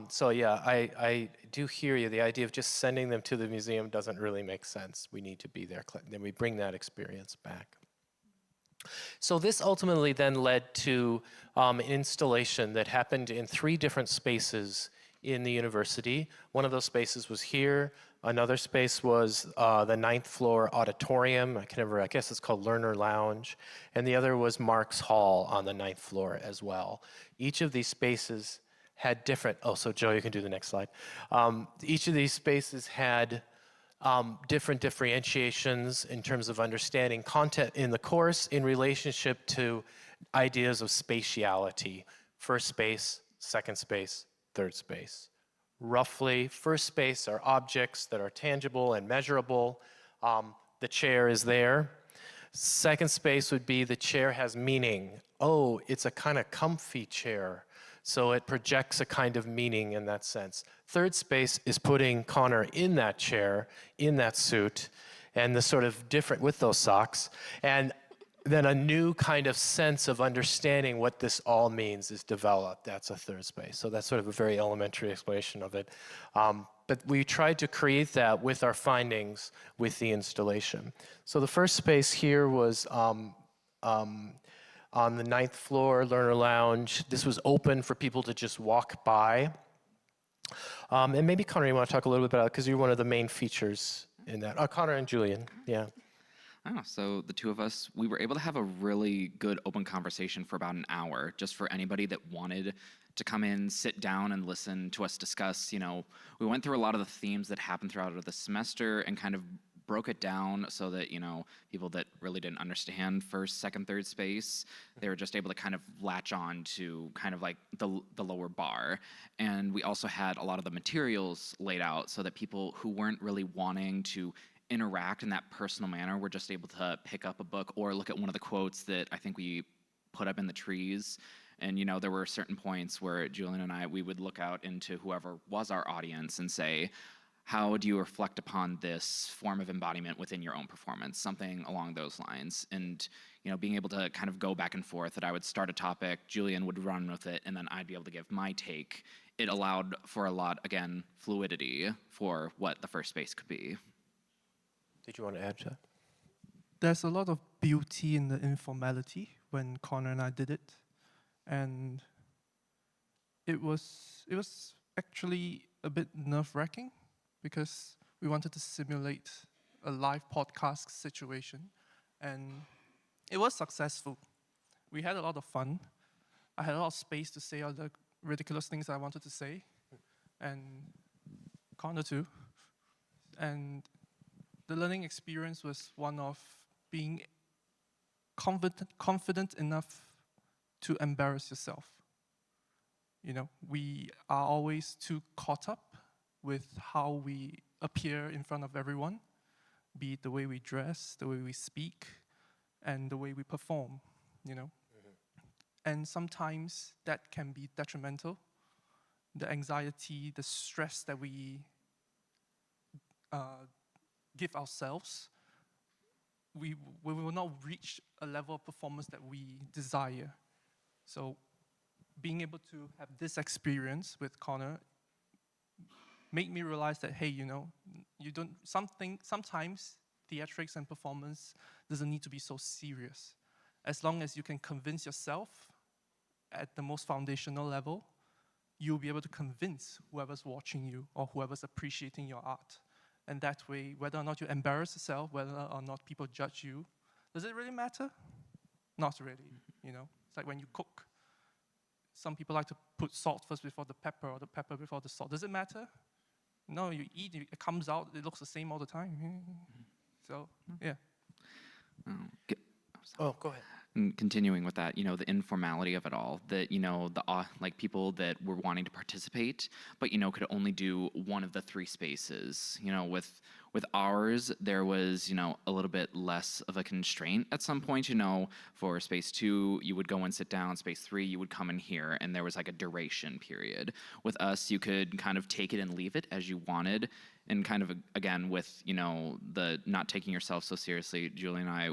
So yeah, I do hear you. The idea of just sending them to the museum doesn't really make sense. We need to be there. Then we bring that experience back. So this ultimately then led to an installation that happened in 3 different spaces in the university. One of those spaces was here. Another space was the 9th floor auditorium. I guess it's called Learner Lounge. And the other was Mark's Hall on the 9th floor as well. Each of these spaces had different, oh, so Joe, you can do the next slide. Each of these spaces had different differentiations in terms of understanding content in the course in relationship to ideas of spatiality. First space, second space, third space. Roughly, first space are objects that are tangible and measurable. The chair is there. Second space would be the chair has meaning. Oh, it's a kind of comfy chair. So it projects a kind of meaning in that sense. Third space is putting Connor in that chair, in that suit, and the sort of different with those socks. And then a new kind of sense of understanding what this all means is developed. That's a third space. So that's sort of a very elementary explanation of it. But we tried to create that with our findings with the installation. So the first space here was on the 9th floor, Learner Lounge. This was open for people to just walk by. And maybe Connor, you want to talk a little bit about it because you're one of the main features in that. Oh, Connor and Julien, yeah. Oh, so the two of us, we were able to have a really good open conversation for about an hour, just for anybody that wanted to come in, sit down, and listen to us discuss. You know, we went through a lot of the themes that happened throughout the semester and kind of broke it down so that, you know, people that really didn't understand first, second, third space, they were just able to kind of latch on to kind of like the lower bar. And we also had a lot of the materials laid out so that people who weren't really wanting to interact in that personal manner were just able to pick up a book or look at one of the quotes that I think we put up in the trees. And, you know, there were certain points where Julien and I, we would look out into whoever was our audience and say, how do you reflect upon this form of embodiment within your own performance? Something along those lines. And, you know, being able to kind of go back and forth, that I would start a topic, Julien would run with it, and then I'd be able to give my take. It allowed for a lot, again, fluidity for what the first space could be. Did you want to add to that? There's a lot of beauty in the informality when Connor and I did it. And it was actually a bit nerve-wracking because we wanted to simulate a live podcast situation. And it was successful. We had a lot of fun. I had a lot of space to say all the ridiculous things I wanted to say. And Connor too. And the learning experience was one of being confident enough to embarrass yourself. You know, we are always too caught up with how we appear in front of everyone, be it the way we dress, the way we speak, and the way we perform, you know. And sometimes that can be detrimental. The anxiety, the stress that we give ourselves, we will not reach a level of performance that we desire. So being able to have this experience with Connor made me realize that, hey, you know, sometimes theatrics and performance doesn't need to be so serious. As long as you can convince yourself at the most foundational level, you'll be able to convince whoever's watching you or whoever's appreciating your art. And that way, whether or not you embarrass yourself, whether or not people judge you, does it really matter? Not really, you know? It's like when you cook. Some people like to put salt first before the pepper or the pepper before the salt. Does it matter? No, you eat, it comes out, it looks the same all the time. So, yeah. Oh, go ahead. And continuing with that, you know, the informality of it all, that, you know, the like people that were wanting to participate, but, you know, could only do one of the three spaces. You know, with ours, there was, you know, a little bit less of a constraint at some point. You know, for space 2, you would go and sit down. Space 3, you would come in here, and there was like a duration period. With us, you could kind of take it and leave it as you wanted. And kind of, again, with, you know, the not taking yourself so seriously, Julien and I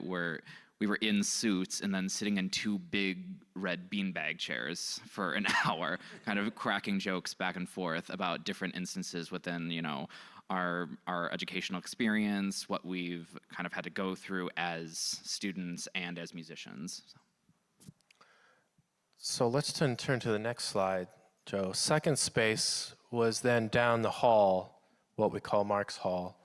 we were in suits and then sitting in 2 big red beanbag chairs for an hour, kind of cracking jokes back and forth about different instances within, you know, our educational experience, what we've kind of had to go through as students and as musicians. So let's turn to the next slide, Joe. Second space was then down the hall what we call Marx Hall.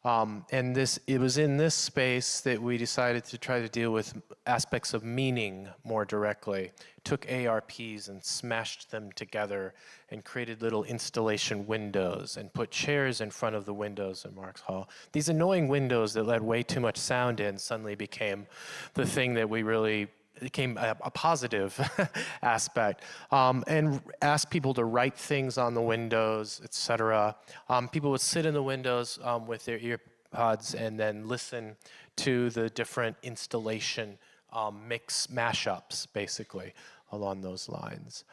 And it was in this space that we decided to try to deal with aspects of meaning more directly. Took ARPs and smashed them together and created little installation windows and put chairs in front of the windows in Marx Hall. These annoying windows that let way too much sound in suddenly became the thing that we really became a positive aspect, and asked people to write things on the windows, etc. People would sit in the windows with their ear pods and then listen to the different installation mix mashups, basically, along those lines.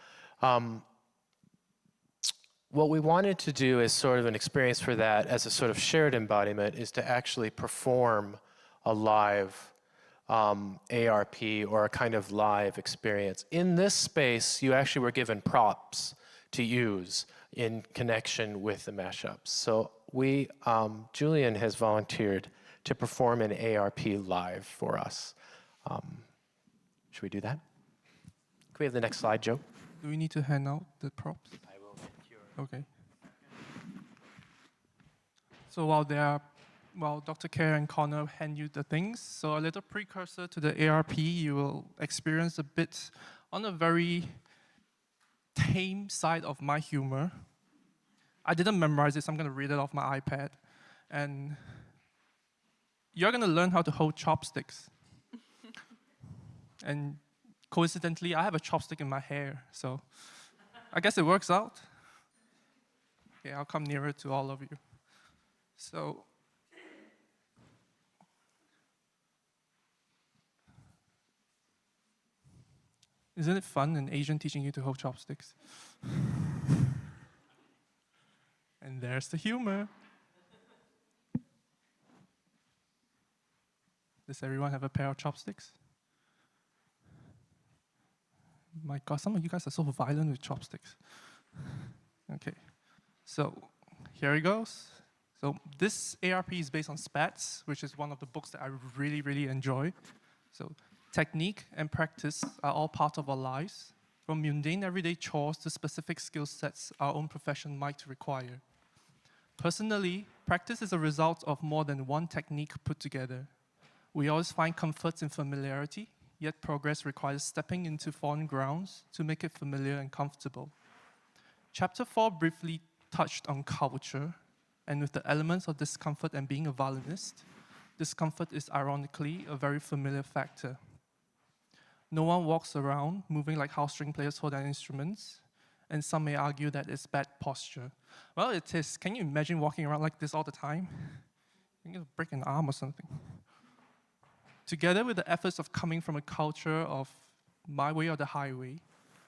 What we wanted to do as sort of an experience for that, as a sort of shared embodiment, is to actually perform a live ARP or a kind of live experience. In this space, you actually were given props to use in connection with the mashups. So we, Julien has volunteered to perform an ARP live for us. Should we do that? Can we have the next slide, Joe? Do we need to hand out the props? I will get your... Okay. So while Dr. Kjar and Connor hand you the things, so a little precursor to the ARP, you will experience a bit on a very tame side of my humor. I didn't memorize it, so I'm going to read it off my iPad. And you're going to learn how to hold chopsticks. And coincidentally, I have a chopstick in my hair, so I guess it works out. Okay, I'll come nearer to all of you. So, isn't it fun, an Asian teaching you to hold chopsticks? And there's the humor. Does everyone have a pair of chopsticks? My God, some of you guys are so violent with chopsticks. Okay, so here it goes. So this ARP is based on Spats, which is one of the books that I really, really enjoy. So technique and practice are all part of our lives, from mundane everyday chores to specific skill sets our own profession might require. Personally, practice is a result of more than one technique put together. We always find comfort in familiarity, yet progress requires stepping into foreign grounds to make it familiar and comfortable. Chapter 4 briefly touched on culture, and with the elements of discomfort and being a violinist, discomfort is ironically a very familiar factor. No one walks around moving like how string players hold their instruments, and some may argue that it's bad posture. Well, it is. Can you imagine walking around like this all the time? You're going to break an arm or something. Together with the efforts of coming from a culture of my way or the highway,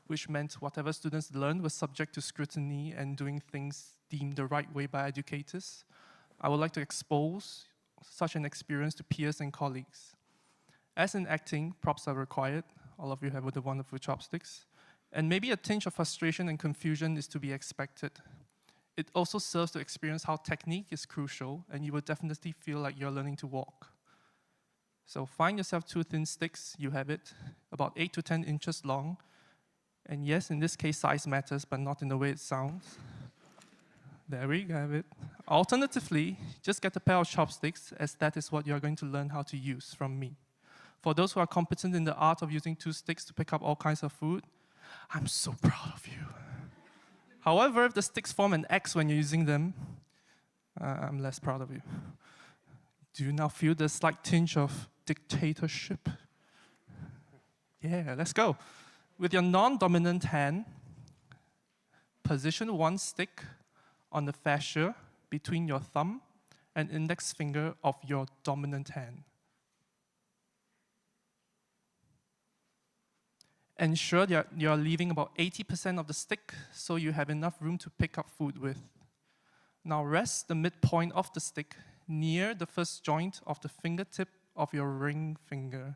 which meant whatever students learned was subject to scrutiny and doing things deemed the right way by educators, I would like to expose such an experience to peers and colleagues. As in acting, props are required. All of you have the wonderful chopsticks. And maybe a tinge of frustration and confusion is to be expected. It also serves to experience how technique is crucial, and you will definitely feel like you're learning to walk. So find yourself 2 thin sticks, you have it, about 8 to 10 inches long. And yes, in this case, size matters, but not in the way it sounds. There we have it. Alternatively, just get a pair of chopsticks, as that is what you're going to learn how to use from me. For those who are competent in the art of using 2 sticks to pick up all kinds of food, I'm so proud of you. However, if the sticks form an X when you're using them, I'm less proud of you. Do you now feel the slight tinge of dictatorship? Yeah, let's go. With your non-dominant hand, position 1 stick on the fascia between your thumb and index finger of your dominant hand. Ensure that you're leaving about 80% of the stick so you have enough room to pick up food with. Now rest the midpoint of the stick near the first joint of the fingertip of your ring finger,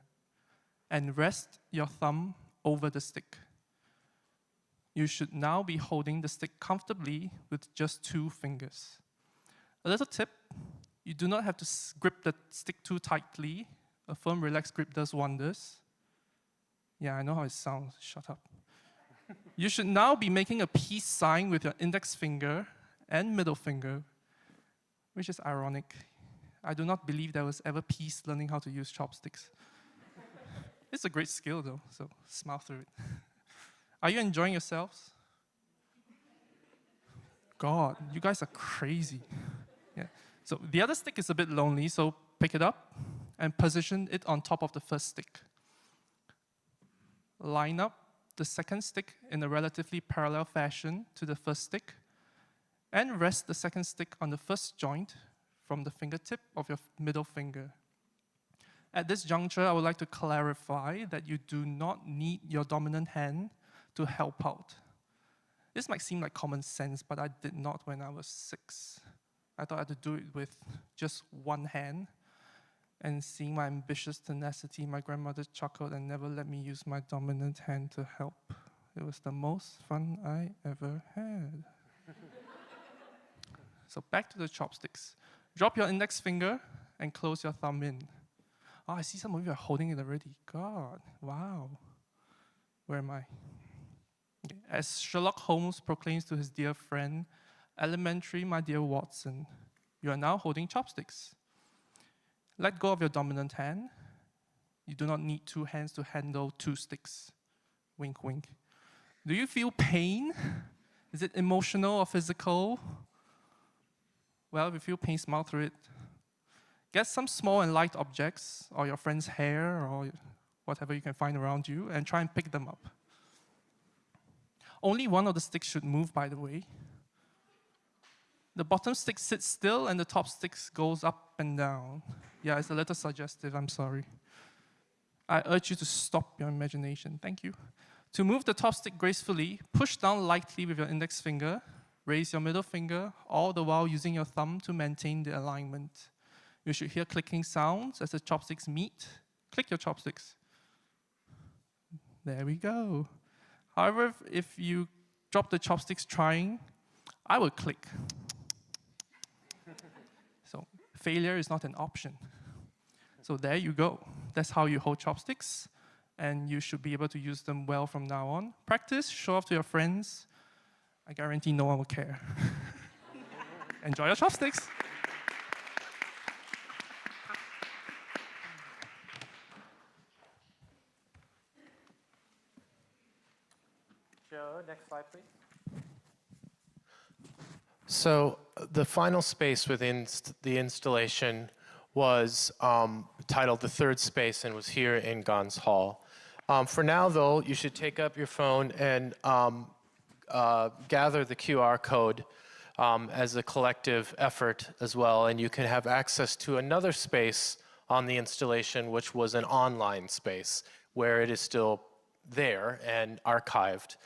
and rest your thumb over the stick. You should now be holding the stick comfortably with just 2 fingers. A little tip, you do not have to grip the stick too tightly. A firm, relaxed grip does wonders. Yeah, I know how it sounds, shut up. You should now be making a peace sign with your index finger and middle finger, which is ironic. I do not believe there was ever peace learning how to use chopsticks. It's a great skill though, so smile through it. Are you enjoying yourselves? God, you guys are crazy. Yeah. So the other stick is a bit lonely, so pick it up and position it on top of the first stick. Line up the second stick in a relatively parallel fashion to the first stick, and rest the second stick on the first joint from the fingertip of your middle finger. At this juncture, I would like to clarify that you do not need your dominant hand to help out. This might seem like common sense, but I did not when I was 6. I thought I had to do it with just one hand. And seeing my ambitious tenacity, my grandmother chuckled and never let me use my dominant hand to help. It was the most fun I ever had. So back to the chopsticks. Drop your index finger and close your thumb in. Oh, I see some of you are holding it already. God, wow. Where am I? Okay. As Sherlock Holmes proclaims to his dear friend, elementary, my dear Watson, you are now holding chopsticks. Let go of your dominant hand. You do not need 2 hands to handle 2 sticks. Wink, wink. Do you feel pain? Is it emotional or physical? Well, if you feel pain, smile through it. Get some small and light objects, or your friend's hair, or whatever you can find around you, and try and pick them up. Only one of the sticks should move, by the way. The bottom stick sits still, and the top stick goes up and down. Yeah, it's a little suggestive, I'm sorry. I urge you to stop your imagination. Thank you. To move the top stick gracefully, push down lightly with your index finger, raise your middle finger, all the while using your thumb to maintain the alignment. You should hear clicking sounds as the chopsticks meet. Click your chopsticks. There we go. However, if you drop the chopsticks trying, I will click. So failure is not an option. So there you go. That's how you hold chopsticks, and you should be able to use them well from now on. Practice, show off to your friends. I guarantee no one will care. Enjoy your chopsticks. Joe, next slide, please. So the final space within the installation was titled The Third Space and was here in Gans Hall. For now, though, you should take up your phone and gather the QR code as a collective effort as well, and you can have access to another space on the installation, which was an online space where it is still there and archived.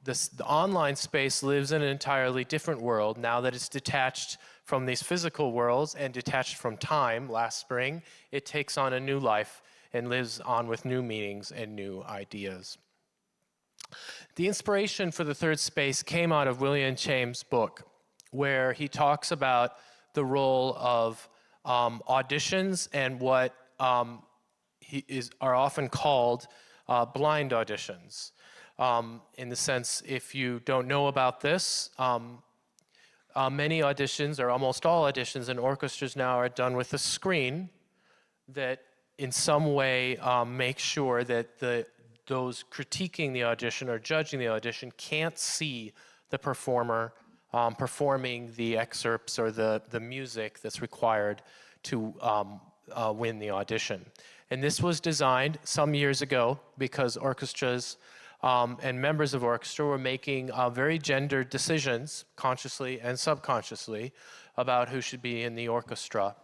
The online space lives in an entirely different world now that it's detached from these physical worlds and detached from time last spring. It takes on a new life and lives on with new meanings and new ideas. The inspiration for the third space came out of Julien Ng's book, where he talks about the role of auditions and what are often called blind auditions. In the sense, if you don't know about this, many auditions, or almost all auditions in orchestras now, are done with a screen that in some way makes sure that those critiquing the audition or judging the audition can't see the performer performing the excerpts or the music that's required to win the audition. And this was designed some years ago because orchestras and members of orchestra were making very gendered decisions, consciously and subconsciously, about who should be in the orchestra.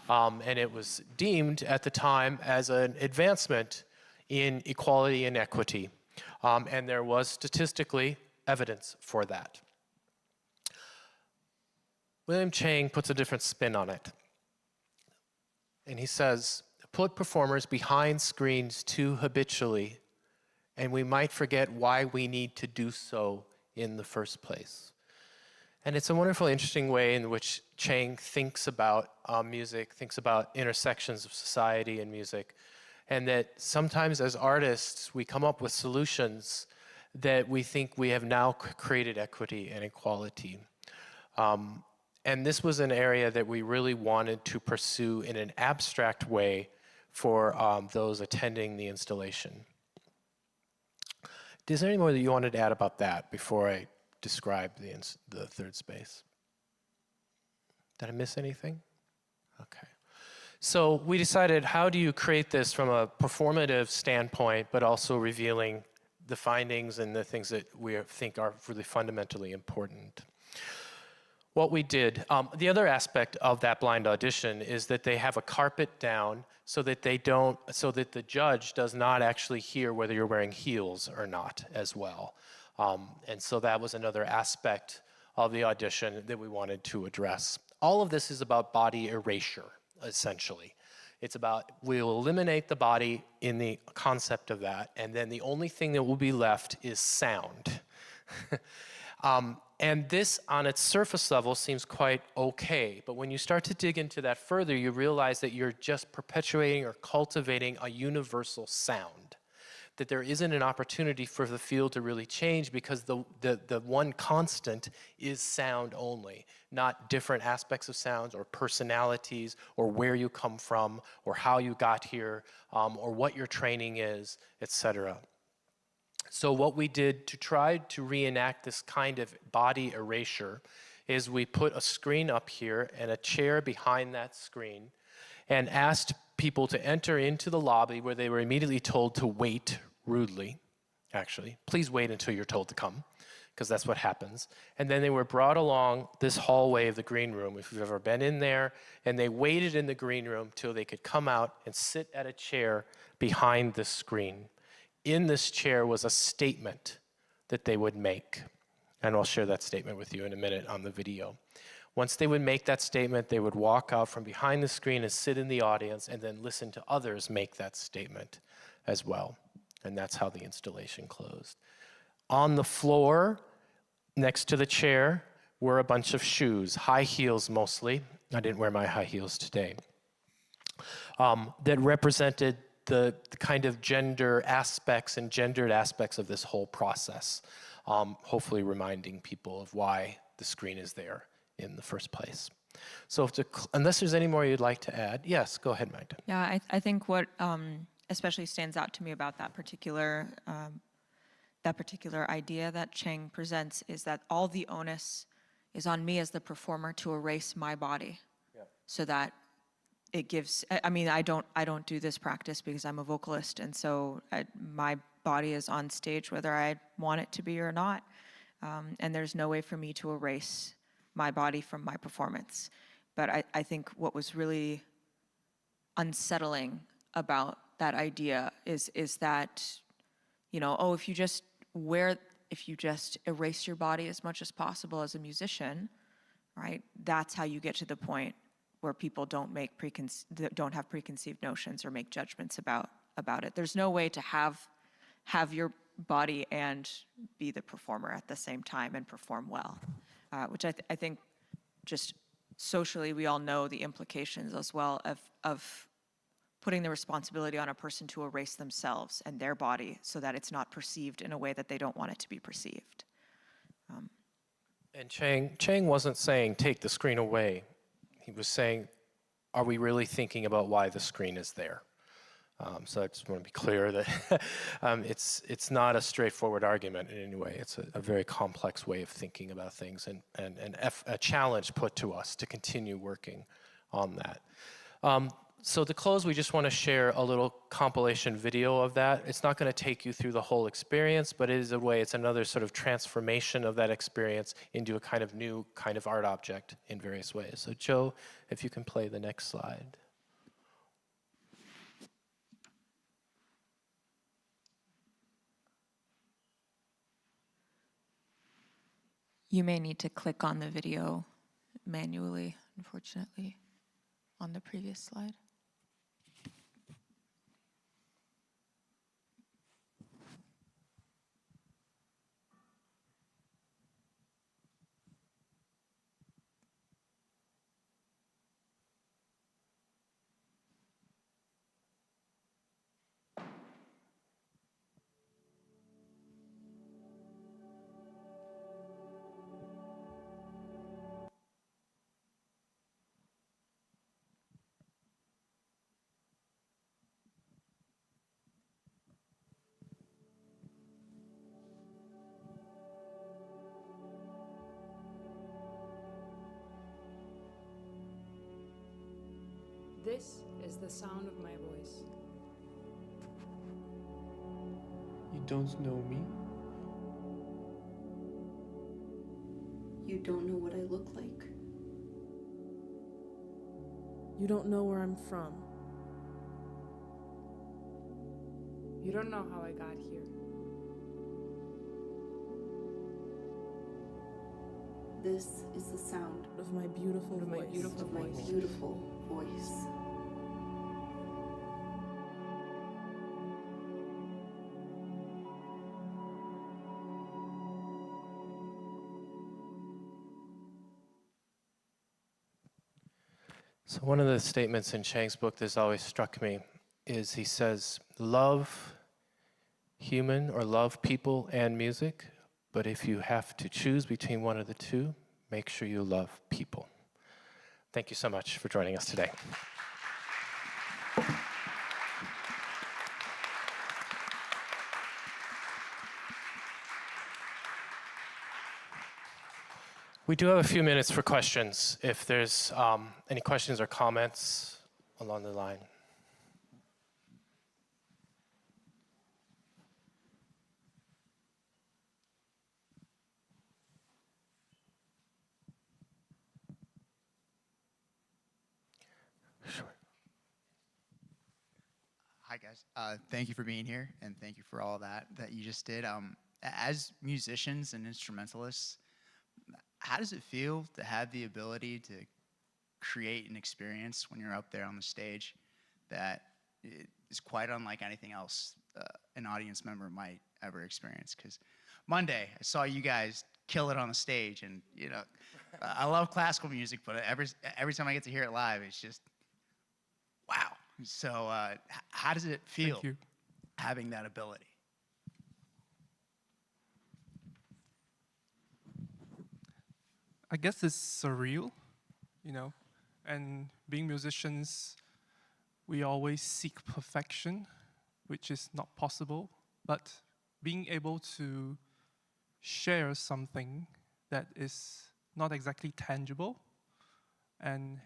And it was deemed at the time as an advancement in equality and equity. And there was statistically evidence for that. William Chang puts a different spin on it. And he says, put performers behind screens too habitually, and we might forget why we need to do so in the first place. And it's a wonderful, interesting way in which Chang thinks about music, thinks about intersections of society and music, and that sometimes as artists, we come up with solutions that we think we have now created equity and equality. And this was an area that we really wanted to pursue in an abstract way for those attending the installation. Is there any more that you wanted to add about that before I describe the third space? Did I miss anything? Okay. So we decided, how do you create this from a performative standpoint, but also revealing the findings and the things that we think are really fundamentally important? What we did, the other aspect of that blind audition is that they have a carpet down so that the judge does not actually hear whether you're wearing heels or not as well. And so that was another aspect of the audition that we wanted to address. All of this is about body erasure, essentially. It's about, we'll eliminate the body in the concept of that, and then the only thing that will be left is sound. And this, on its surface level, seems quite okay, but when you start to dig into that further, you realize that you're just perpetuating or cultivating a universal sound, that there isn't an opportunity for the field to really change because the one constant is sound only, not different aspects of sounds or personalities or where you come from or how you got here or what your training is, etc. So what we did to try to reenact this kind of body erasure is we put a screen up here and a chair behind that screen and asked people to enter into the lobby where they were immediately told to wait rudely, actually. Please wait until you're told to come, because that's what happens. And then they were brought along this hallway of the green room, if you've ever been in there, and they waited in the green room till they could come out and sit at a chair behind the screen. In this chair was a statement that they would make. And I'll share that statement with you in a minute on the video. Once they would make that statement, they would walk out from behind the screen and sit in the audience and then listen to others make that statement as well. And that's how the installation closed. On the floor, next to the chair, were a bunch of shoes, high heels mostly. I didn't wear my high heels today. That represented the kind of gender aspects and gendered aspects of this whole process, hopefully reminding people of why the screen is there in the first place. So unless there's any more you'd like to add, yes, go ahead, Magda. Yeah, I think what especially stands out to me about that particular idea that Cheng presents is that all the onus is on me as the performer to erase my body, so that it gives, I mean, I don't do this practice because I'm a vocalist, and so my body is on stage whether I want it to be or not, and there's no way for me to erase my body from my performance. But I think what was really unsettling about that idea is that, you know, oh, if you just erase your body as much as possible as a musician, right, that's how you get to the point where people don't have preconceived notions or make judgments about it. There's no way to have your body and be the performer at the same time and perform well, which I think just socially we all know the implications as well of putting the responsibility on a person to erase themselves and their body so that it's not perceived in a way that they don't want it to be perceived. And Cheng wasn't saying take the screen away. He was saying, are we really thinking about why the screen is there? So I just want to be clear that it's not a straightforward argument in any way. It's a very complex way of thinking about things and a challenge put to us to continue working on that. So to close, we just want to share a little compilation video of that. It's not going to take you through the whole experience, but it is a way, it's another sort of transformation of that experience into a kind of new kind of art object in various ways. So Joe, if you can play the next slide. You may need to click on the video manually, unfortunately, on the previous slide. This is the sound of my voice. You don't know me. You don't know what I look like. You don't know where I'm from. You don't know how I got here. This is the sound of my beautiful voice. Of my beautiful voice. So one of the statements in Chang's book that's always struck me is he says, love human or love people and music, but if you have to choose between one of the two, make sure you love people. Thank you so much for joining us today. We do have a few minutes for questions, if there's any questions or comments along the line. Sure. Hi guys, thank you for being here, and thank you for all that you just did. As musicians and instrumentalists, how does it feel to have the ability to create an experience when you're up there on the stage that is quite unlike anything else an audience member might ever experience? Because Monday, I saw you guys kill it on the stage, and you know, I love classical music, but every time I get to hear it live, it's just wow. So how does it feel having that ability? I guess it's surreal, you know, and being musicians, we always seek perfection, which is not possible, but being able to share something that is not exactly tangible and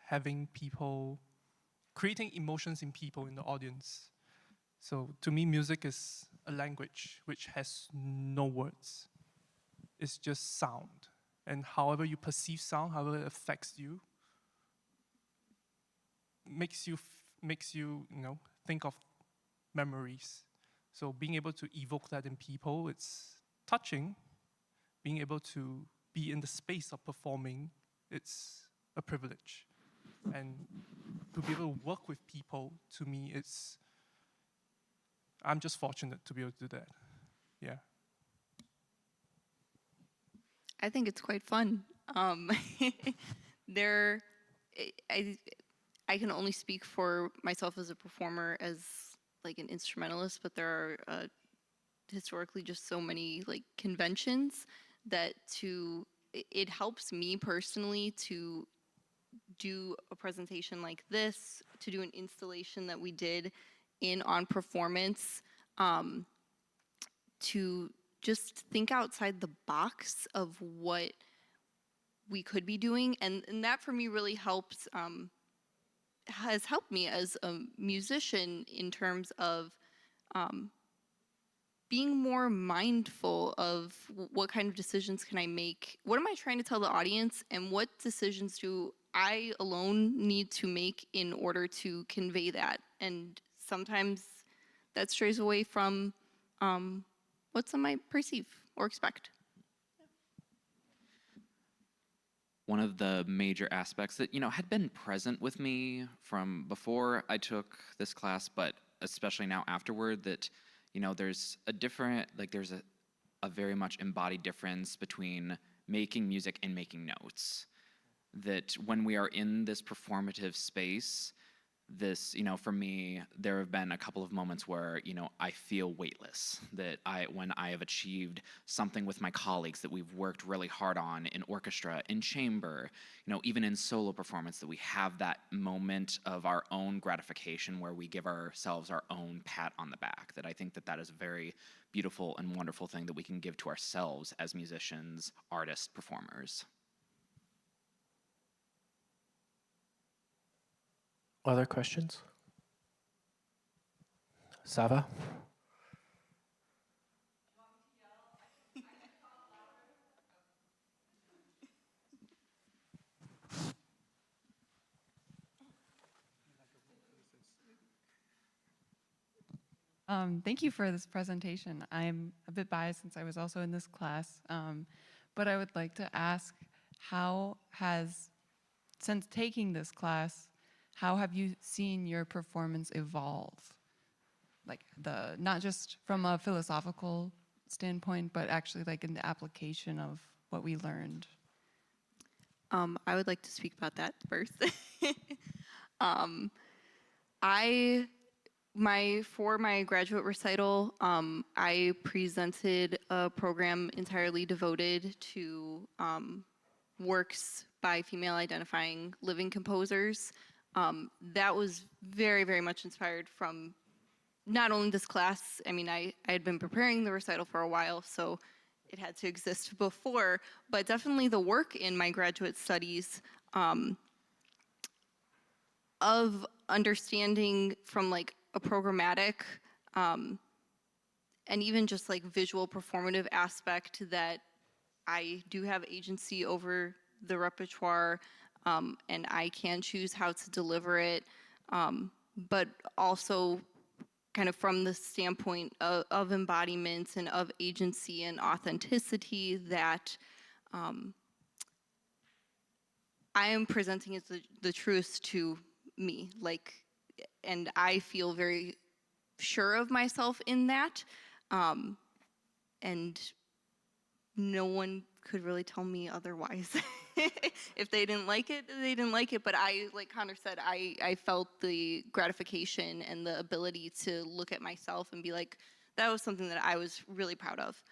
having people, creating emotions in people in the audience. So to me, music is a language which has no words. It's just sound. And however you perceive sound, however it affects you, makes you think of memories. So being able to evoke that in people, it's touching. Being able to be in the space of performing, it's a privilege. And to be able to work with people, to me, I'm just fortunate to be able to do that. Yeah. I think it's quite fun. I can only speak for myself as a performer, as like an instrumentalist, but there are historically just so many like conventions that it helps me personally to do a presentation like this, to do an installation that we did on performance, to just think outside the box of what we could be doing. And that for me really helps, has helped me as a musician in terms of being more mindful of what kind of decisions can I make, what am I trying to tell the audience, and what decisions do I alone need to make in order to convey that. And sometimes that strays away from what some might perceive or expect. One of the major aspects that, had been present with me from before I took this class, but especially now afterward, that, there's a different, there's a very much embodied difference between making music and making notes. That when we are in this performative space, this, for me, there have been a couple of moments where, I feel weightless, that when I have achieved something with my colleagues that we've worked really hard on in orchestra, in chamber, even in solo performance, that we have that moment of our own gratification where we give ourselves our own pat on the back, that I think that that is a very beautiful and wonderful thing that we can give to ourselves as musicians, artists, performers. Other questions? Sava? Thank you for this presentation. I'm a bit biased since I was also in this class, but I would like to ask, since taking this class, how have you seen your performance evolve? Like not just from a philosophical standpoint, but actually like in the application of what we learned. I would like to speak about that first. For my graduate recital, I presented a program entirely devoted to works by female identifying living composers. That was very, very much inspired from not only this class. I mean, I had been preparing the recital for a while, so it had to exist before, but definitely the work in my graduate studies of understanding from like a programmatic and even just like visual performative aspect that I do have agency over the repertoire and I can choose how to deliver it, but also kind of from the standpoint of embodiment and of agency and authenticity that I am presenting as the truest to me, like, and I feel very sure of myself in that, and no one could really tell me otherwise. If they didn't like it, they didn't like it, but I, like Connor said, I felt the gratification and the ability to look at myself and be like, that was something that I was really proud of,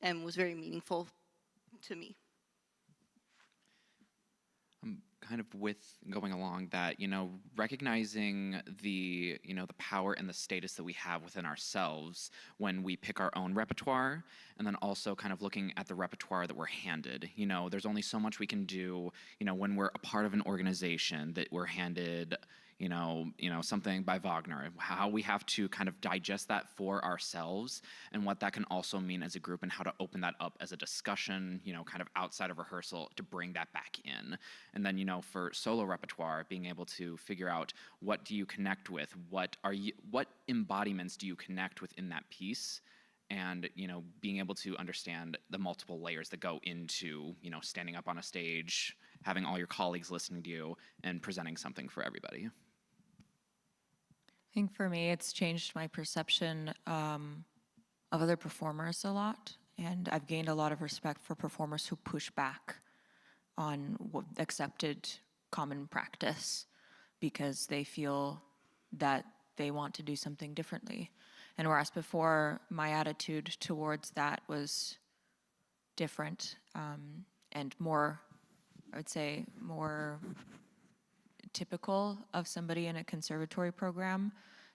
and was very meaningful to me. Kind of with going along that, recognizing the power and the status that we have within ourselves when we pick our own repertoire, and then also kind of looking at the repertoire that we're handed. There's only so much we can do, when we're a part of an organization that we're handed, something by Wagner, how we have to kind of digest that for ourselves and what that can also mean as a group and how to open that up as a discussion, kind of outside of rehearsal to bring that back in. And then, for solo repertoire, being able to figure out what do you connect with, what embodiments do you connect within that piece, and being able to understand the multiple layers that go into standing up on a stage, having all your colleagues listening to you, and presenting something for everybody. I think for me, it's changed my perception of other performers a lot, and I've gained a lot of respect for performers who push back on accepted common practice because they feel that they want to do something differently. And whereas before, my attitude towards that was different and more, I would say, more typical of somebody in a conservatory program,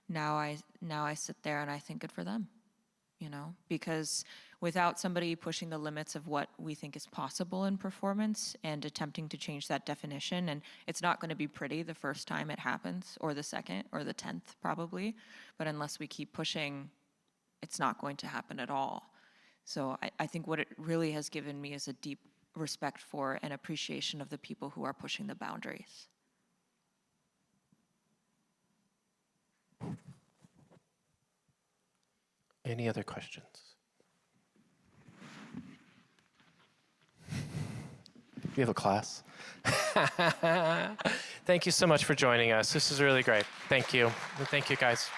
now I sit there and I think good for them, because without somebody pushing the limits of what we think is possible in performance and attempting to change that definition, and it's not going to be pretty the first time it happens, or the second, or the 10th probably, but unless we keep pushing, it's not going to happen at all. So I think what it really has given me is a deep respect for and appreciation of the people who are pushing the boundaries. Any other questions? We have a class. Thank you so much for joining us. This is really great. Thank you. And thank you, guys.